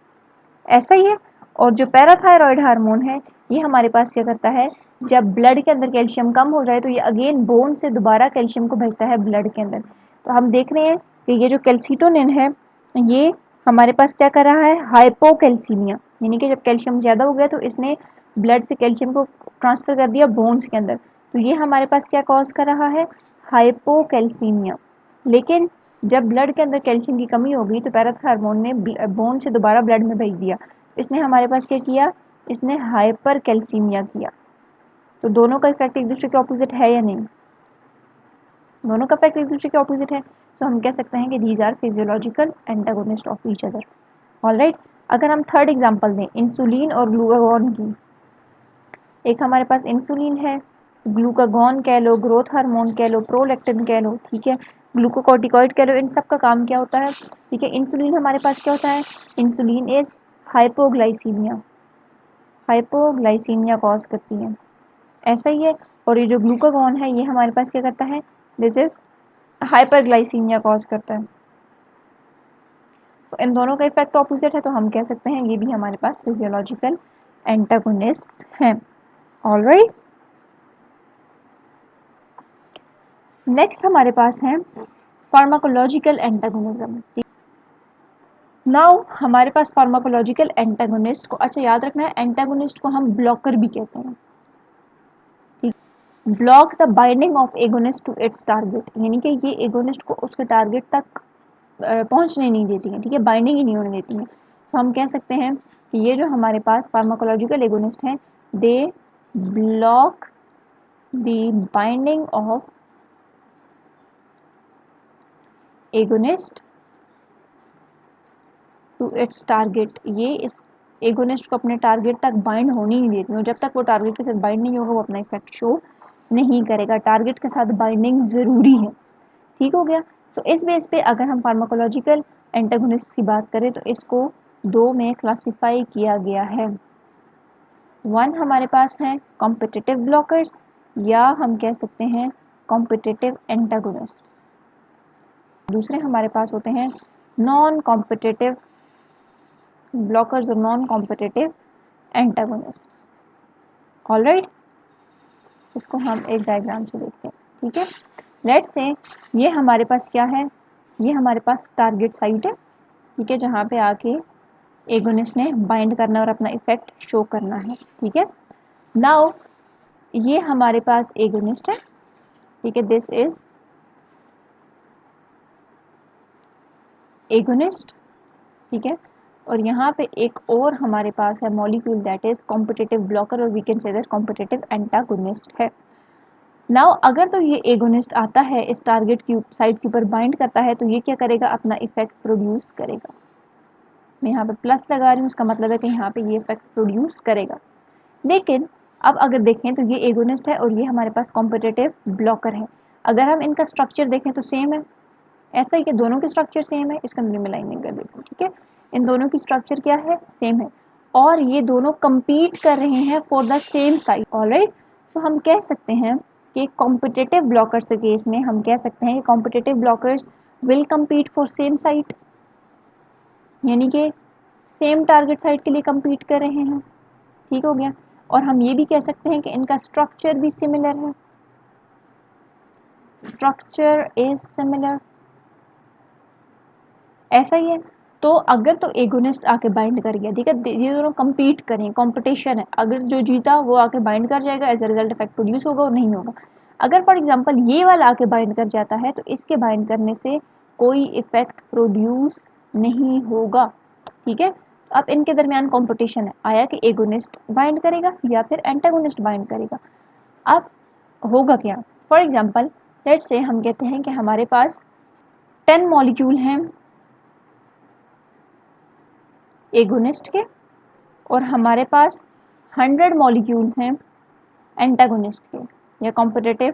ऐसा ही है। और जो पैराथायरॉयड हार्मोन है, ये हमारे पास क्या करता है, जब ब्लड के अंदर कैल्शियम कम हो जाए तो ये अगेन बोन से दोबारा कैल्शियम को भेजता है ब्लड के अंदर। तो हम देख रहे हैं कि ये जो कैल्सिटोनिन है, ये हमारे पास क्या कर रहा है, हाइपोकैल्सीमिया, यानी कि जब कैल्शियम ज़्यादा हो गया तो इसने ब्लड से कैल्शियम को ट्रांसफ़र कर दिया बोन्स के अंदर। तो ये हमारे पास क्या कॉज कर रहा है, हाइपोकैल्सीमिया। लेकिन जब ब्लड के अंदर कैल्शियम की कमी हो गई तो पैराथ हार्मोन ने बोन से दोबारा ब्लड में भेज दिया, इसने हमारे पास क्या किया, इसने हाइपर कैल्सीमिया किया। तो दोनों का इफेक्ट एक दूसरे के ऑपोजिट है या नहीं, दोनों का इफेक्ट एक दूसरे के ऑपोजिट है। तो हम कह सकते हैं कि these are physiological antagonist of each other. Alright, अगर हम थर्ड एग्जांपल दें इंसुलिन और ग्लूकागॉन की, एक हमारे पास इंसुलिन है, ग्लूकागॉन कह लो, ग्रोथ हार्मोन कह लो, प्रोलैक्टिन कह लो, ठीक है, ग्लूकोकॉर्टिकॉइड कह लो, इन सब का काम क्या होता है, ठीक है। इंसुलिन हमारे पास क्या होता है, insulin is hypoglycaemia, hypoglycaemia cause करती है, ऐसा ही है। और ये जो ग्लूकागॉन है, ये हमारे पास क्या करता है, दिस इज हाइपरग्लाइसीमिया कॉज करता है। तो इन दोनों का इफेक्ट ऑपोजिट है, तो हम कह सकते हैं ये भी हमारे पास फिजियोलॉजिकल एंटागोनिस्ट हैं। ऑलराइट, नेक्स्ट हमारे पास है फार्माकोलॉजिकल एंटागोनिज्म। नाउ हमारे पास फार्माकोलॉजिकल एंटागोनिस्ट को, अच्छा याद रखना है, एंटागोनिस्ट को हम ब्लॉकर भी कहते हैं। Block the binding of agonist to its target, यानी कि ये एगोनिस्ट को उसके टारगेट तक पहुंचने नहीं देती हैं, ठीक है, बाइंडिंग ही नहीं होने देती हैं। तो हम कह सकते हैं कि ये जो हमारे पास फार्माकोलॉजिकल एगोनिस्ट हैं, they block the binding of agonist to its target, ये इस एगोनिस्ट को अपने टारगेट तक बाइंड होने नहीं देती हैं। जब तक वो टारगेट के साथ बाइंड नहीं होगा वो अपना इफेक्ट शो नहीं करेगा, टारगेट के साथ बाइंडिंग ज़रूरी है। ठीक हो गया। तो इस बेस पे अगर हम फार्माकोलॉजिकल एंटागोनिस्ट की बात करें तो इसको दो में क्लासिफाई किया गया है। वन हमारे पास है कॉम्पिटिटिव ब्लॉकर्स, या हम कह सकते हैं कॉम्पिटिटिव एंटागोनिस्ट। दूसरे हमारे पास होते हैं नॉन कॉम्पिटिटिव ब्लॉकर्स और नॉन कॉम्पिटिटिव एंटागोनिस्ट। ऑलराइट, इसको हम एक डायग्राम से देखते हैं, ठीक है। लेट्स से ये हमारे पास क्या है, ये हमारे पास टारगेट साइट है, ठीक है, जहाँ पे आके एगोनिस्ट ने बाइंड करना और अपना इफेक्ट शो करना है, ठीक है। नाउ ये हमारे पास एगोनिस्ट है, ठीक है, दिस इज एगोनिस्ट, ठीक है। और यहाँ पे एक और हमारे पास है molecule, that is competitive blocker, और we can say that competitive antagonist है। नाउ अगर तो ये एगोनिस्ट आता है इस टारगेट की साइट के ऊपर बाइंड करता है, तो ये क्या करेगा, अपना इफेक्ट प्रोड्यूस करेगा। मैं यहाँ पे प्लस लगा रही हूँ, इसका मतलब है कि यहाँ पे ये इफेक्ट प्रोड्यूस करेगा। लेकिन अब अगर देखें तो ये एगोनिस्ट है और ये हमारे पास कॉम्पिटिटिव ब्लॉकर है। अगर हम इनका स्ट्रक्चर देखें तो सेम है, ऐसा ही कि दोनों के स्ट्रक्चर सेम है, इसका अंदर में लाइनिंग कर देती हूँ, ठीक है। इन दोनों की स्ट्रक्चर क्या है, सेम है, और ये दोनों compete कर रहे हैं for the same site, alright. तो हम कह सकते हैं कि कॉम्पिटिटिव ब्लॉकर्स के केस में हम कह सकते हैं कि competitive blockers will compete for same site, यानी कि सेम टारगेट साइट के लिए compete कर रहे हैं, ठीक हो गया। और हम ये भी कह सकते हैं कि इनका स्ट्रक्चर भी सिमिलर है, स्ट्रक्चर इज सिमिलर, ऐसा ही है। तो अगर तो एगोनिस्ट आके बाइंड कर गया, ठीक है, ये दोनों compete करें, कंपटीशन है, अगर जो जीता वो आके बाइंड कर जाएगा, as a result effect produce होगा और नहीं होगा। अगर फॉर एग्जांपल ये वाला आके बाइंड कर जाता है तो इसके बाइंड करने से कोई इफेक्ट प्रोड्यूस नहीं होगा, ठीक है। अब इनके दरमियान कंपटीशन है, आया कि एगोनिस्ट बाइंड करेगा या फिर एंटागोनिस्ट बाइंड करेगा। अब होगा क्या, फॉर एग्जांपल लेट्स से हम कहते हैं कि हमारे पास 10 मॉलिक्यूल हैं एगोनिस्ट के, और हमारे पास 100 मॉलिक्यूल्स हैं एंटागोनिस्ट के या कॉम्पिटिटिव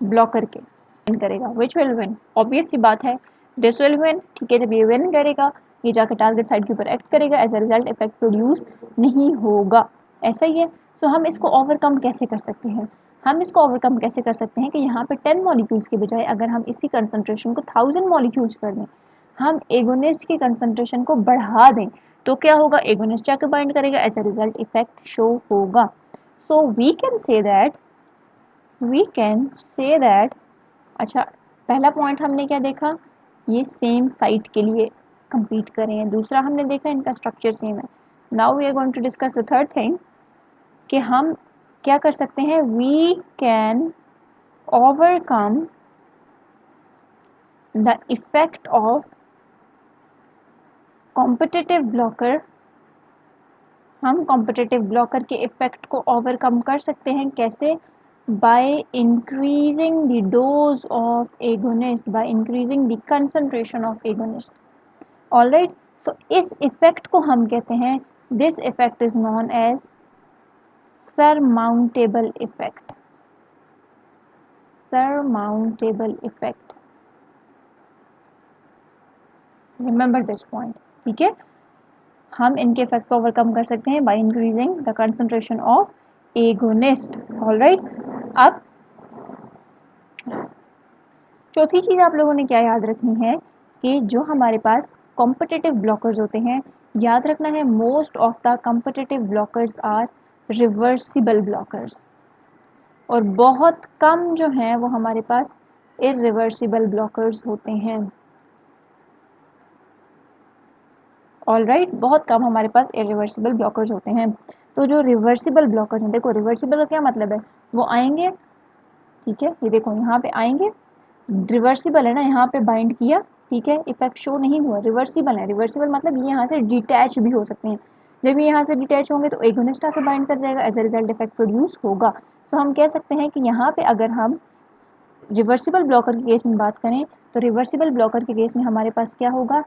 ब्लॉकर के। विन करेगा, विच विल विन, ऑब्वियस सी बात है दिस विल विन, ठीक है। जब ये विन करेगा, ये जाकर टारगेट साइड के ऊपर एक्ट करेगा, as a result effect produce नहीं होगा, ऐसा ही है। तो हम इसको ओवरकम कैसे कर सकते हैं, हम इसको ओवरकम कैसे कर सकते हैं कि यहाँ पे 10 मॉलिक्यूल्स के बजाय अगर हम इसी कंसंट्रेशन को 1000 मॉलिक्यूल्स कर दें, हम एगोनिस्ट की कंसंट्रेशन को बढ़ा दें, तो क्या होगा, एगोनिस्ट जाकर बाइंड करेगा, as a result effect show होगा। So we can say that, अच्छा पहला पॉइंट हमने क्या देखा, ये सेम साइट के लिए compete कर रहे हैं, दूसरा हमने देखा इनका स्ट्रक्चर सेम है। Now we are going to discuss the third thing कि हम क्या कर सकते हैं, we can overcome the effect of competitive blocker, हम कॉम्पिटिटिव ब्लॉकर के इफेक्ट को ओवरकम कर सकते हैं, कैसे, by increasing the dose of agonist, by increasing the concentration of agonist, alright. तो इस इफेक्ट को हम कहते हैं, this effect is known as surmountable effect, surmountable effect, remember this point, ठीक है। हम इनके इफेक्ट को ओवरकम कर सकते हैं bye increasing the concentration of agonist, alright. अब चौथी चीज आप लोगों ने क्या याद रखनी है कि जो हमारे पास कॉम्पिटिटिव ब्लॉकर्स होते हैं, याद रखना है most of the competitive blockers are reversible blockers, और बहुत कम जो हैं वो हमारे पास इरिवर्सिबल ब्लॉकर्स होते हैं, ऑलराइट, बहुत कम हमारे पास इरिवर्सिबल ब्लॉकर्स होते हैं। तो जो रिवर्सिबल ब्लॉकर्स हैं, देखो रिवर्सिबल का क्या मतलब है, वो आएंगे, ठीक है, ये देखो यहाँ पे आएंगे, रिवर्सिबल है ना, यहाँ पे बाइंड किया, ठीक है, इफेक्ट शो नहीं हुआ, रिवर्सिबल है, रिवर्सिबल मतलब ये यहाँ से डिटैच भी हो सकते हैं, जब ये यहाँ से डिटैच होंगे तो एगोनिस्ट आके बाइंड कर जाएगा, as a result effect produce होगा। तो हम कह सकते हैं कि यहाँ पे अगर हम रिवर्सिबल ब्लॉकर के केस में बात करें, तो रिवर्सिबल ब्लॉकर के केस में हमारे पास क्या होगा,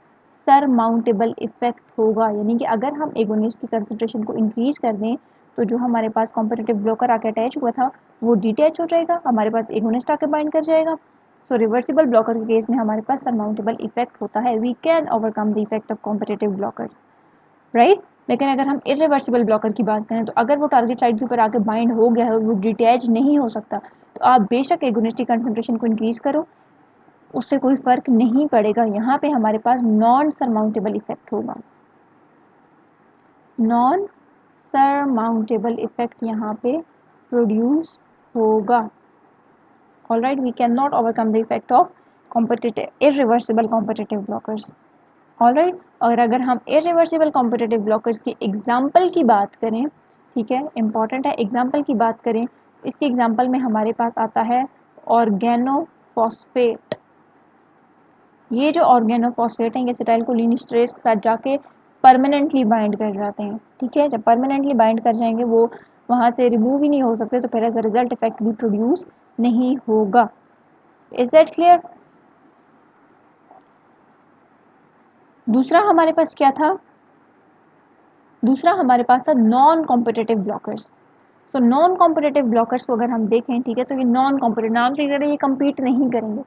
सरमाउंटेबल इफेक्ट होगा, यानी कि अगर हम एगोनिस्ट की कंसंट्रेशन को इंक्रीज कर दें तो जो हमारे पास कॉम्पिटिटिव ब्लॉकर आके अटैच हुआ था वो डिटैच हो जाएगा, हमारे पास एगोनिस्ट आके बाइंड कर जाएगा। सो रिवर्सिबल ब्लॉकर के केस में हमारे पास सरमाउंटेबल इफेक्ट होता है, we can overcome the effect of competitive blockers, right. लेकिन अगर हम इरिवर्सिबल ब्लॉकर की बात करें तो अगर वो टारगेट साइट के ऊपर आके बाइंड हो गया है और वो डिटैच नहीं हो सकता, तो आप बेशक एगोनिस्ट की कंसंट्रेशन को इंक्रीज करो, उससे कोई फर्क नहीं पड़ेगा, यहाँ पे हमारे पास नॉन सरमाउंटेबल इफेक्ट होगा, नॉन सरमाउंटेबल इफेक्ट यहाँ पे प्रोड्यूस होगा, alright. We can not overcome the effect of competitive irreversible competitive blockers, alright. और अगर हम इरिवर्सिबल कॉम्पिटिटिव ब्लॉकर्स की एग्जाम्पल की बात करें, ठीक है, इंपॉर्टेंट है, एग्जाम्पल की बात करें, इसके एग्जाम्पल में हमारे पास आता है ऑर्गेनोफॉस्फेट। ये जो ऑर्गेनोफॉस्फेट हैं ये एसिटाइलकोलिन के साथ जाके परमानेंटली बाइंड कर जाते हैं, ठीक है। जब परमानेंटली बाइंड कर जाएंगे वो वहाँ से रिमूव ही नहीं हो सकते, तो फिर एज अ रिजल्ट इफेक्ट भी प्रोड्यूस नहीं होगा, इज दैट क्लियर। दूसरा हमारे पास क्या था, दूसरा हमारे पास था नॉन कॉम्पिटिटिव ब्लॉकर्स। तो नॉन कॉम्पिटिटिव ब्लॉकर्स को अगर हम देखें, ठीक है, तो ये नॉन कॉम्पिटिटिव, नाम से ये कम्पीट नहीं करेंगे,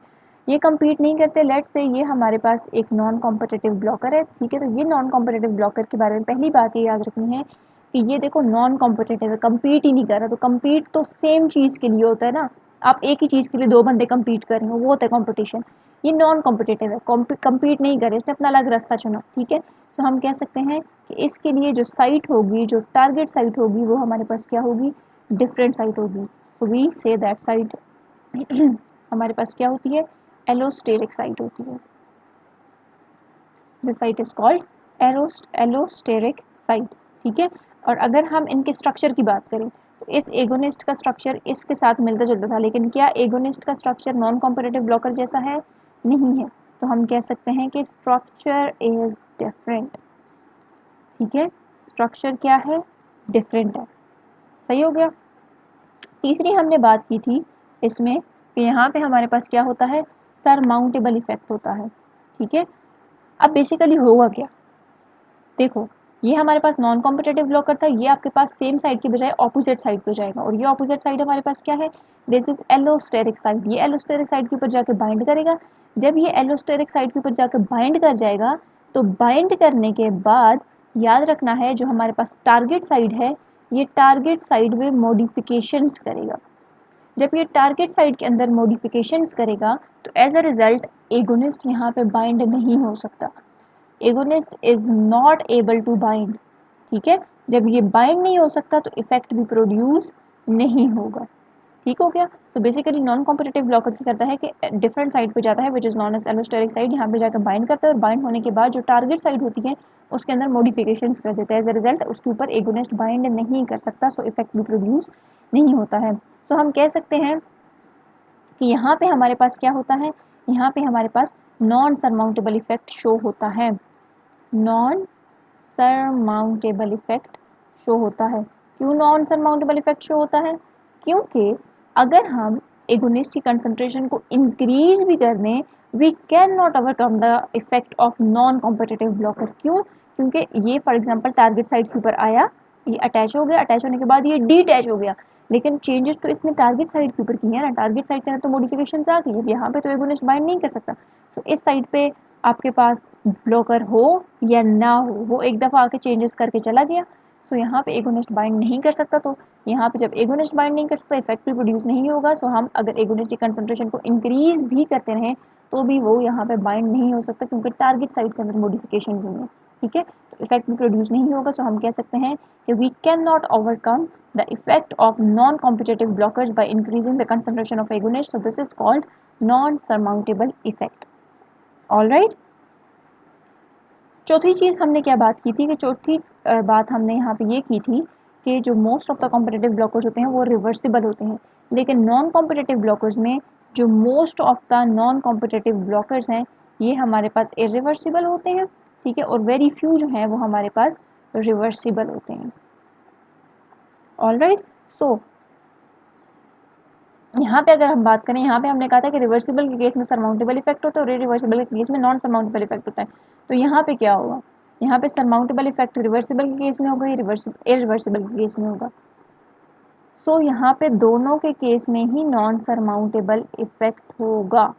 ये compete नहीं करते। लेट्स से ये हमारे पास एक नॉन कॉम्पिटिटिव ब्लॉकर है, ठीक है। तो ये नॉन कॉम्पिटिटिव ब्लॉकर के बारे में पहली बात ये याद रखनी है कि ये देखो नॉन कॉम्पिटिटिव है, compete ही नहीं कर रहा। तो compete तो सेम चीज़ के लिए होता है ना, आप एक ही चीज़ के लिए 2 बंदे compete कर रहे हो, वो होता है कॉम्पिटिशन। ये नॉन कॉम्पिटिटिव है, compete नहीं कर रहे, इसने अपना अलग रास्ता चुना, ठीक है। तो हम कह सकते हैं कि इसके लिए जो साइट होगी, जो टारगेट साइट होगी, वो हमारे पास क्या होगी, डिफरेंट साइट होगी। So we say that site हमारे पास क्या होती है, एलोस्टेरिक साइट होती है। The site is called allosteric site, ठीक है। और अगर हम इनके स्ट्रक्चर की बात करें तो इस एगोनिस्ट का स्ट्रक्चर इसके साथ मिलता जुलता था, लेकिन क्या एगोनिस्ट का स्ट्रक्चर नॉन कॉम्पिटिटिव ब्लॉकर जैसा है, नहीं है। तो हम कह सकते हैं कि स्ट्रक्चर इज डिफरेंट, ठीक है। स्ट्रक्चर क्या है, डिफरेंट है, सही हो गया। तीसरी हमने बात की थी इसमें कि यहाँ पे हमारे पास क्या होता है, सरमाउंटेबल इफेक्ट होता है, ठीक है। अब बेसिकली होगा क्या, देखो ये हमारे पास नॉन कॉम्पिटिटिव ब्लॉकर था, ये आपके पास सेम साइड की बजाय ऑपोजिट साइड पे जाएगा, और ये ऑपोजिट साइड हमारे पास क्या है, दिस इज एलोस्टेरिक साइड। ये एलोस्टेरिक साइड के ऊपर जाके बाइंड करेगा। जब ये एलोस्टेरिक साइड के ऊपर जाकर बाइंड कर जाएगा, तो बाइंड करने के बाद याद रखना है जो हमारे पास टारगेट साइड है, ये टारगेट साइड में मॉडिफिकेशंस करेगा। जब ये टारगेट साइड के अंदर मॉडिफिकेशंस करेगा, तो एज अ रिजल्ट एगोनिस्ट यहाँ पे बाइंड नहीं हो सकता, agonist is not able to bind, ठीक है। जब ये बाइंड नहीं हो सकता तो इफेक्ट भी प्रोड्यूस नहीं होगा, ठीक हो गया। तो बेसिकली नॉन कॉम्पिटिटिव ब्लॉकर क्या करता है कि डिफरेंट साइड पे जाता है, which is known as allosteric side, यहाँ पे जाकर बाइंड करता है, और बाइंड होने के बाद जो टारगेट साइड होती है उसके अंदर मॉडिफिकेशंस कर देता है। एज अ रिजल्ट उसके ऊपर एगोनिस्ट बाइंड नहीं कर सकता, सो इफेक्ट भी प्रोड्यूस नहीं होता है। तो हम कह सकते हैं कि यहाँ पे हमारे पास क्या होता है, यहाँ पे हमारे पास नॉन सरमाउंटेबल इफेक्ट शो होता है, नॉन सरमाउंटेबल इफेक्ट शो होता है। क्यों नॉन सरमाउंटेबल इफेक्ट शो होता है, क्योंकि अगर हम एगोनिस्ट की कंसंट्रेशन को इंक्रीज भी कर दें, we can not overcome the effect of non competitive blocker. क्यों, क्योंकि ये फॉर एग्जांपल टारगेट साइड के ऊपर आया, ये अटैच हो गया, अटैच होने के बाद ये डीटैच हो गया, लेकिन चेंजेस तो इसने टारगेट साइड के ऊपर किए हैं ना, टारगेट साइड के अंदर तो मॉडिफिकेशंस आ गई। अब यहाँ पे तो एगोनिस्ट बाइंड नहीं कर सकता, तो इस साइड पे आपके पास ब्लॉकर हो या ना हो, वो एक दफ़ा आके चेंजेस करके चला गया, तो यहाँ पे एगोनिस्ट बाइंड नहीं कर सकता। तो यहाँ पे जब एगोनिस्ट बाइंड नहीं कर सकता, इफेक्ट भी प्रोड्यूस नहीं होगा। सो हम अगर एगोनिस्ट की कंसंट्रेशन को इंक्रीज भी करते रहें तो भी वो यहाँ पे बाइंड नहीं हो सकता, क्योंकि टारगेट साइड के अंदर मॉडिफिकेशन हुई है, ठीक है। तो इफेक्ट भी प्रोड्यूस नहीं होगा। सो हम कह सकते हैं कि we can not overcome the effect of non competitive blockers by increasing the concentration of agonist, so this is called non surmountable effect. All right. चौथी चीज़ हमने क्या बात की थी, कि चौथी बात हमने यहाँ पे ये की थी कि जो most of the competitive blockers होते हैं वो रिवर्सिबल होते हैं, लेकिन नॉन कॉम्पिटिटिव ब्लॉकर्स में जो most of the non competitive blockers हैं ये हमारे पास इरिवर्सिबल होते हैं, ठीक है, और वेरी फ्यू जो हैं वो हमारे पास रिवर्सिबल होते हैं। All right. सो यहाँ पे अगर हम बात करें, यहाँ पे हमने कहा था कि रिवर्सिबल के केस में सरमाउंटेबल इफेक्ट होता है और रिवर्सिबल के केस में नॉन सरमाउंटेबल इफेक्ट होता है। तो यहाँ पे क्या होगा, यहाँ पे सरमाउंटेबल इफेक्ट रिवर्सिबल के केस में होगा, इरिवर्सिबल के केस में होगा। सो यहाँ पे दोनों के केस में ही नॉन सरमाउंटेबल इफेक्ट होगा,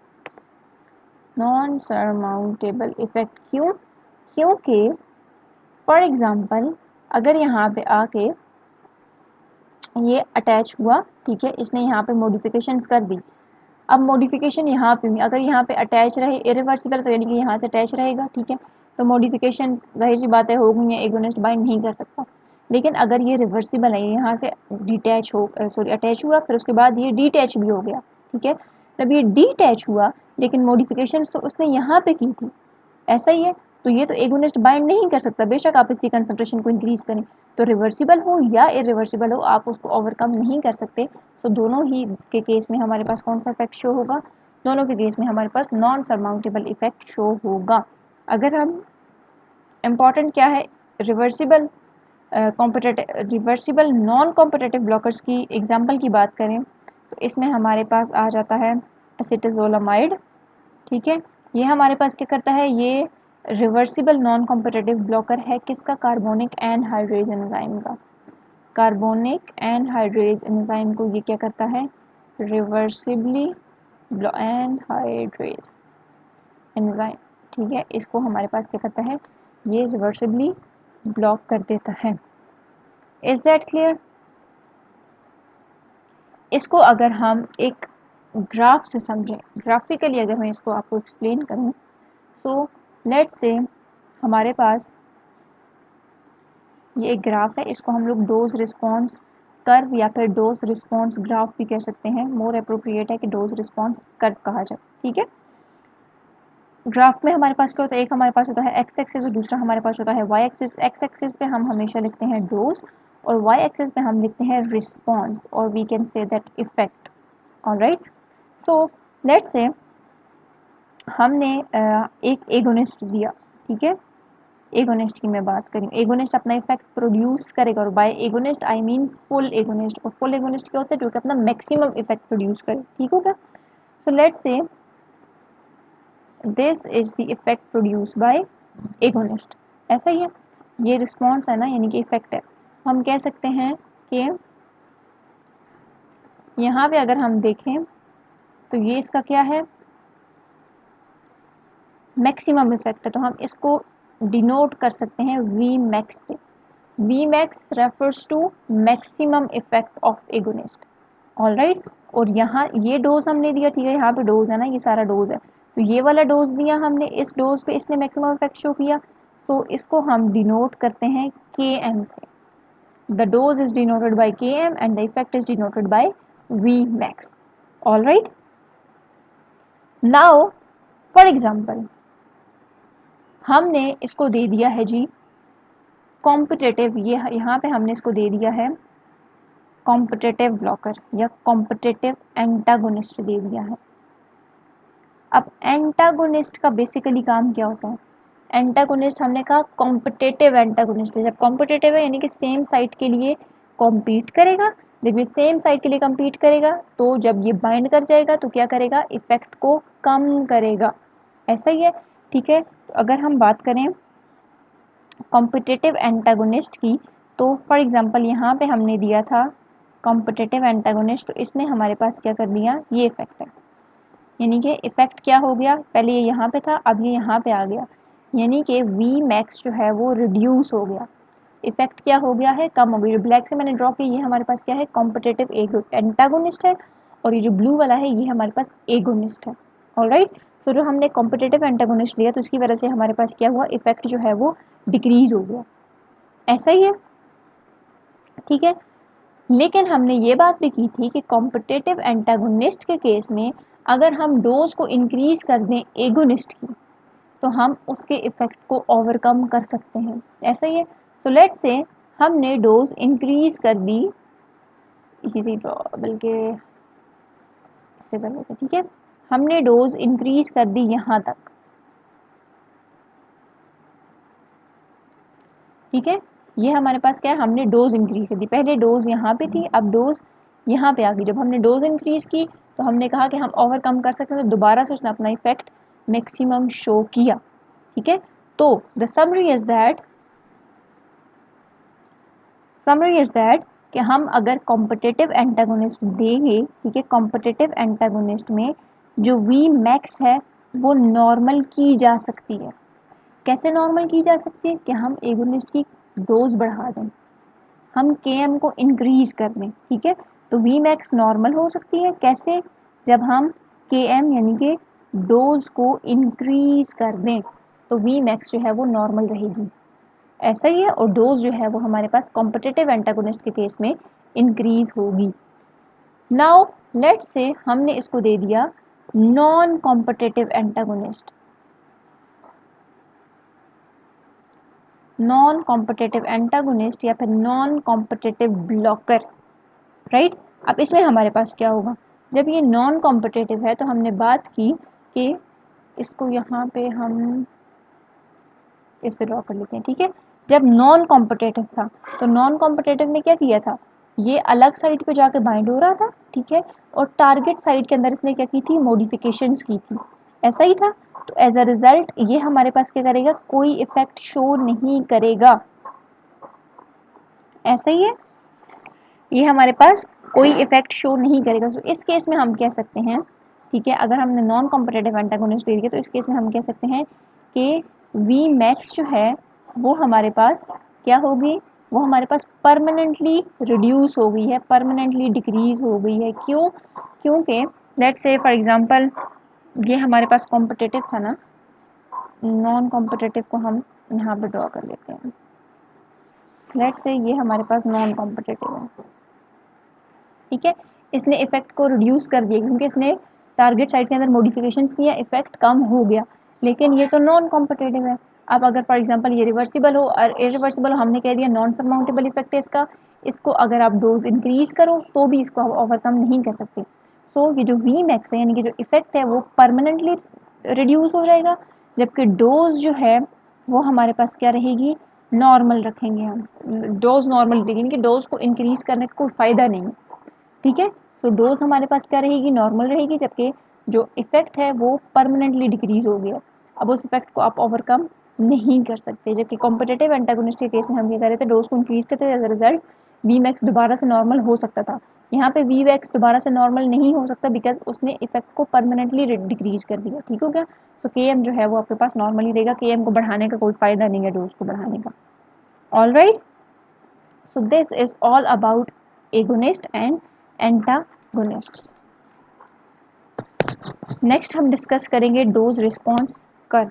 नॉन सरमाउंटेबल इफेक्ट। क्यों, क्योंकि फॉर एग्जाम्पल अगर यहाँ पे आके ये अटैच हुआ, ठीक है, इसने यहाँ पे मॉडिफिकेशंस कर दी। अब मॉडिफिकेशन यहाँ पे अगर यहाँ पे अटैच रहे, इरिवर्सिबल तो यानी कि यहाँ से अटैच रहेगा, ठीक है, तो मॉडिफिकेशन जाहिर सी बात है हो गई है, एगोनिस्ट बाइंड नहीं कर सकता। लेकिन अगर ये रिवर्सिबल है, यहाँ से डिटैच हो सॉरी अटैच हुआ, फिर उसके बाद ये डिटैच भी हो गया, ठीक है। जब ये डिटैच हुआ लेकिन मॉडिफिकेशन तो उसने यहाँ पे की थी, ऐसा ही है, तो ये तो एगोनिस्ट बाइंड नहीं कर सकता, बेशक आप इसकी कंसंट्रेशन को इंक्रीज करें। तो रिवर्सिबल हो या इरिवर्सिबल हो, आप उसको ओवरकम नहीं कर सकते। तो दोनों ही के केस में हमारे पास कौन सा इफेक्ट शो होगा, दोनों के केस में हमारे पास नॉन सरमाउंटेबल इफेक्ट शो होगा। अगर हम इम्पॉर्टेंट क्या है, reversible reversible non competitive blockers की एग्जाम्पल की बात करें तो इसमें हमारे पास आ जाता है एसिटाजोलामाइड, ठीक है। ये हमारे पास क्या करता है, ये रिवर्सिबल नॉन कॉम्पिटिटिव ब्लॉकर है किसका, कार्बोनिक एनहाइड्रेज एंजाइम का। कार्बोनिक एनहाइड्रेज एंजाइम को ये क्या करता है, रिवर्सिबली एनहाइड्रेस एंजाइम, ठीक है, इसको हमारे पास क्या करता है, ये रिवर्सिबली ब्लॉक कर देता है। Is that clear? इसको अगर हम एक ग्राफ से समझें, ग्राफिकली अगर मैं इसको आपको एक्सप्लेन करूं, तो लेट्स से हमारे पास ये एक ग्राफ है, इसको हम लोग डोज रिस्पॉन्स कर्व या फिर डोज रिस्पॉन्स ग्राफ भी कह सकते हैं, मोर अप्रोप्रिएट है कि डोज रिस्पॉन्स कर्व कहा जाए, ठीक है। ग्राफ में हमारे पास क्या होता है, एक हमारे पास होता है एक्स एक्सिस और दूसरा हमारे पास होता है वाई एक्सिस। एक्स एक्सिस पे हम हमेशा लिखते हैं डोज और वाई एक्सिस पे हम लिखते हैं रिस्पॉन्स, और we can say that effect. Alright, so let's say हमने एक एगोनिस्ट दिया, ठीक है, एगोनिस्ट की मैं बात करूँ, एगोनिस्ट अपना इफेक्ट प्रोड्यूस करेगा, और by agonist I mean full agonist. और फुल एगोनिस्ट क्या होता है, जो कि अपना मैक्सिमम इफेक्ट प्रोड्यूस करे, ठीक हो गया। सो लेट्स से this is the effect produce by agonist, ऐसा ही है, ये रिस्पॉन्स है ना, यानी कि इफेक्ट है। हम कह सकते हैं कि यहाँ पे अगर हम देखें तो ये इसका क्या है, मैक्सिमम इफेक्ट है, तो हम इसको डिनोट कर सकते हैं वी मैक्स से। V max refers to maximum effect of agonist. Alright, और यहाँ ये डोज हमने दिया, ठीक है, यहाँ पे डोज है ना, ये सारा डोज है, तो ये वाला डोज दिया हमने, इस डोज पे इसने मैक्सिमम इफेक्ट शो किया, तो इसको हम डिनोट करते हैं के एम से। The dose is denoted by K M and the effect is denoted by V max. Alright, now for example हमने इसको दे दिया है जी कॉम्पिटेटिव, ये यहाँ पे हमने इसको दे दिया है कॉम्पिटेटिव ब्लॉकर या कॉम्पिटेटिव एंटागोनिस्ट दे दिया है। अब एंटागोनिस्ट का बेसिकली काम क्या होता है, एंटागोनिस्ट हमने कहा कॉम्पिटेटिव एंटागोनिस्ट है, जब कॉम्पिटेटिव है यानी कि सेम साइट के लिए कॉम्पीट करेगा, जब ये सेम साइट के लिए कम्पीट करेगा तो जब ये बाइंड कर जाएगा तो क्या करेगा, इफेक्ट को कम करेगा, ऐसा ही है, ठीक है। तो अगर हम बात करें कॉम्पिटेटिव एंटागोनिस्ट की, तो फॉर एग्जांपल यहाँ पे हमने दिया था कॉम्पिटेटिव एंटागोनिस्ट, तो इसने हमारे पास क्या कर दिया, ये इफेक्ट है, यानी कि इफेक्ट क्या हो गया, पहले ये यहाँ पे था, अब ये यहाँ पे आ गया, यानी कि वी मैक्स जो है वो रिड्यूस हो गया, इफेक्ट क्या हो गया है, कम हो गया। जो ब्लैक से मैंने ड्रॉ किया ये हमारे पास क्या है, कॉम्पिटेटिव एंटागोनिस्ट है, और ये जो ब्लू वाला है ये हमारे पास एगोनिस्ट है। ऑलराइट, तो जो हमने कॉम्पिटेटिव एंटागोनिस्ट लिया तो इसकी वजह से हमारे पास क्या हुआ, इफेक्ट जो है वो डिक्रीज हो गया, ऐसा ही है, ठीक है। लेकिन हमने ये बात भी की थी कि कॉम्पिटेटिव एंटागोनिस्ट के केस में अगर हम डोज को इंक्रीज कर दें एगोनिस्ट की, तो हम उसके इफेक्ट को ओवरकम कर सकते हैं, ऐसा ही है। तो लेट्स से हमने डोज इंक्रीज कर दी, इसी बल्कि इससे कर लेते, ठीक है, हमने डोज इंक्रीज कर दी यहाँ तक, ठीक है, ये हमारे पास क्या है, हमने डोज इंक्रीज कर दी, पहले डोज यहाँ पे थी, अब डोज यहाँ पे आ गई, जब हमने डोज इंक्रीज की तो हमने कहा कि हम ओवरकम कर सकते हैं, तो दोबारा से उसने अपना इफेक्ट मैक्सिमम शो किया, ठीक है। तो द समरी इज दैट कि हम अगर कॉम्पिटेटिव एंटागोनिस्ट देंगे, ठीक है, कॉम्पिटेटिव एंटागोनिस्ट में जो वी मैक्स है वो नॉर्मल की जा सकती है। कैसे नॉर्मल की जा सकती है, कि हम एगोनिस्ट की डोज बढ़ा दें, हम के एम को इंक्रीज कर दें, ठीक है, तो वी मैक्स नॉर्मल हो सकती है, कैसे, जब हम के एम यानी कि डोज को इंक्रीज कर दें तो वी मैक्स जो है वो नॉर्मल रहेगी, ऐसा ही है। और डोज जो है वो हमारे पास कॉम्पिटेटिव एंटागोनिस्ट के केस में इंक्रीज होगी। नाउ लेट्स से हमने इसको दे दिया non competitive antagonist, non competitive antagonist या फिर नॉन कॉम्पिटेटिव ब्लॉकर, राइट। अब इसमें हमारे पास क्या होगा, जब ये नॉन कॉम्पिटेटिव है तो हमने बात की कि इसको यहाँ पे हम इसे ड्रॉ कर लेते हैं, ठीक है। जब नॉन कॉम्पिटेटिव था तो नॉन कॉम्पिटेटिव ने क्या किया था, ये अलग साइड पे जाके बाइंड हो रहा था, ठीक है, और टारगेट साइड के अंदर इसने क्या की थी, मॉडिफिकेशंस की थी, ऐसा ही था। तो एज अ रिजल्ट ये हमारे पास क्या करेगा, कोई इफेक्ट शो नहीं करेगा, ऐसा ही है, ये हमारे पास कोई इफेक्ट शो नहीं करेगा। तो इस केस में हम कह सकते हैं, ठीक है। अगर हमने नॉन कॉम्पिटिटिव एंटागोनिस्ट ले लिया तो इस केस में हम कह सकते हैं कि वी मैक्स जो है वो हमारे पास क्या होगी, वो हमारे पास परमानेंटली रिड्यूस हो गई है, परमानेंटली डिक्रीज हो गई है। क्यों? क्योंकि लेट्स से फॉर एग्जांपल ये हमारे पास कॉम्पिटिटिव था ना, नॉन कॉम्पिटिटिव को हम यहाँ पे ड्रॉ कर लेते हैं। लेट्स से ये हमारे पास नॉन कॉम्पिटिटिव है, ठीक है। इसने इफेक्ट को रिड्यूस कर दिया क्योंकि इसने टारगेट साइट के अंदर मॉडिफिकेशंस किया, इफेक्ट कम हो गया। लेकिन ये तो नॉन कॉम्पिटिटिव है। अब अगर फॉर एग्जांपल ये रिवर्सिबल हो और इरिवर्सिबल हो, हमने कह दिया नॉन सरमाउंटेबल इफेक्ट है इसका, इसको अगर आप डोज इंक्रीज करो तो भी इसको आप ओवरकम नहीं कर सकते। सो ये जो वी मैक्स है यानी कि जो इफेक्ट है वो परमानेंटली रिड्यूस हो जाएगा, जबकि डोज जो है वो हमारे पास क्या रहेगी, नॉर्मल रखेंगे हम। डोज नॉर्मल रहेगी, यानी कि डोज को इंक्रीज करने का कोई फ़ायदा नहीं है, ठीक है। तो डोज हमारे पास क्या रहेगी, नॉर्मल रहेगी, जबकि जो इफेक्ट है वो परमानेंटली डिक्रीज हो गया। अब उस इफेक्ट को आप ओवरकम नहीं कर सकते। जबकि कॉम्पिटिटिव एंटागोनिस्ट के केस में हम ये कर रहे थे, डोज को इंक्रीज करते थे, as a result V max दोबारा से नॉर्मल हो सकता था। यहाँ पे वी मैक्स दोबारा से नॉर्मल नहीं हो सकता बिकॉज उसने इफेक्ट को परमानेंटली डिक्रीज कर दिया, ठीक हो गया। तो के एम जो है वो आपके पास नॉर्मल ही रहेगा, के एम को बढ़ाने का कोई फायदा नहीं है डोज को बढ़ाने का। All right, so this is all about agonist and antagonists. Next हम डिस्कस करेंगे डोज रिस्पॉन्स कर्व।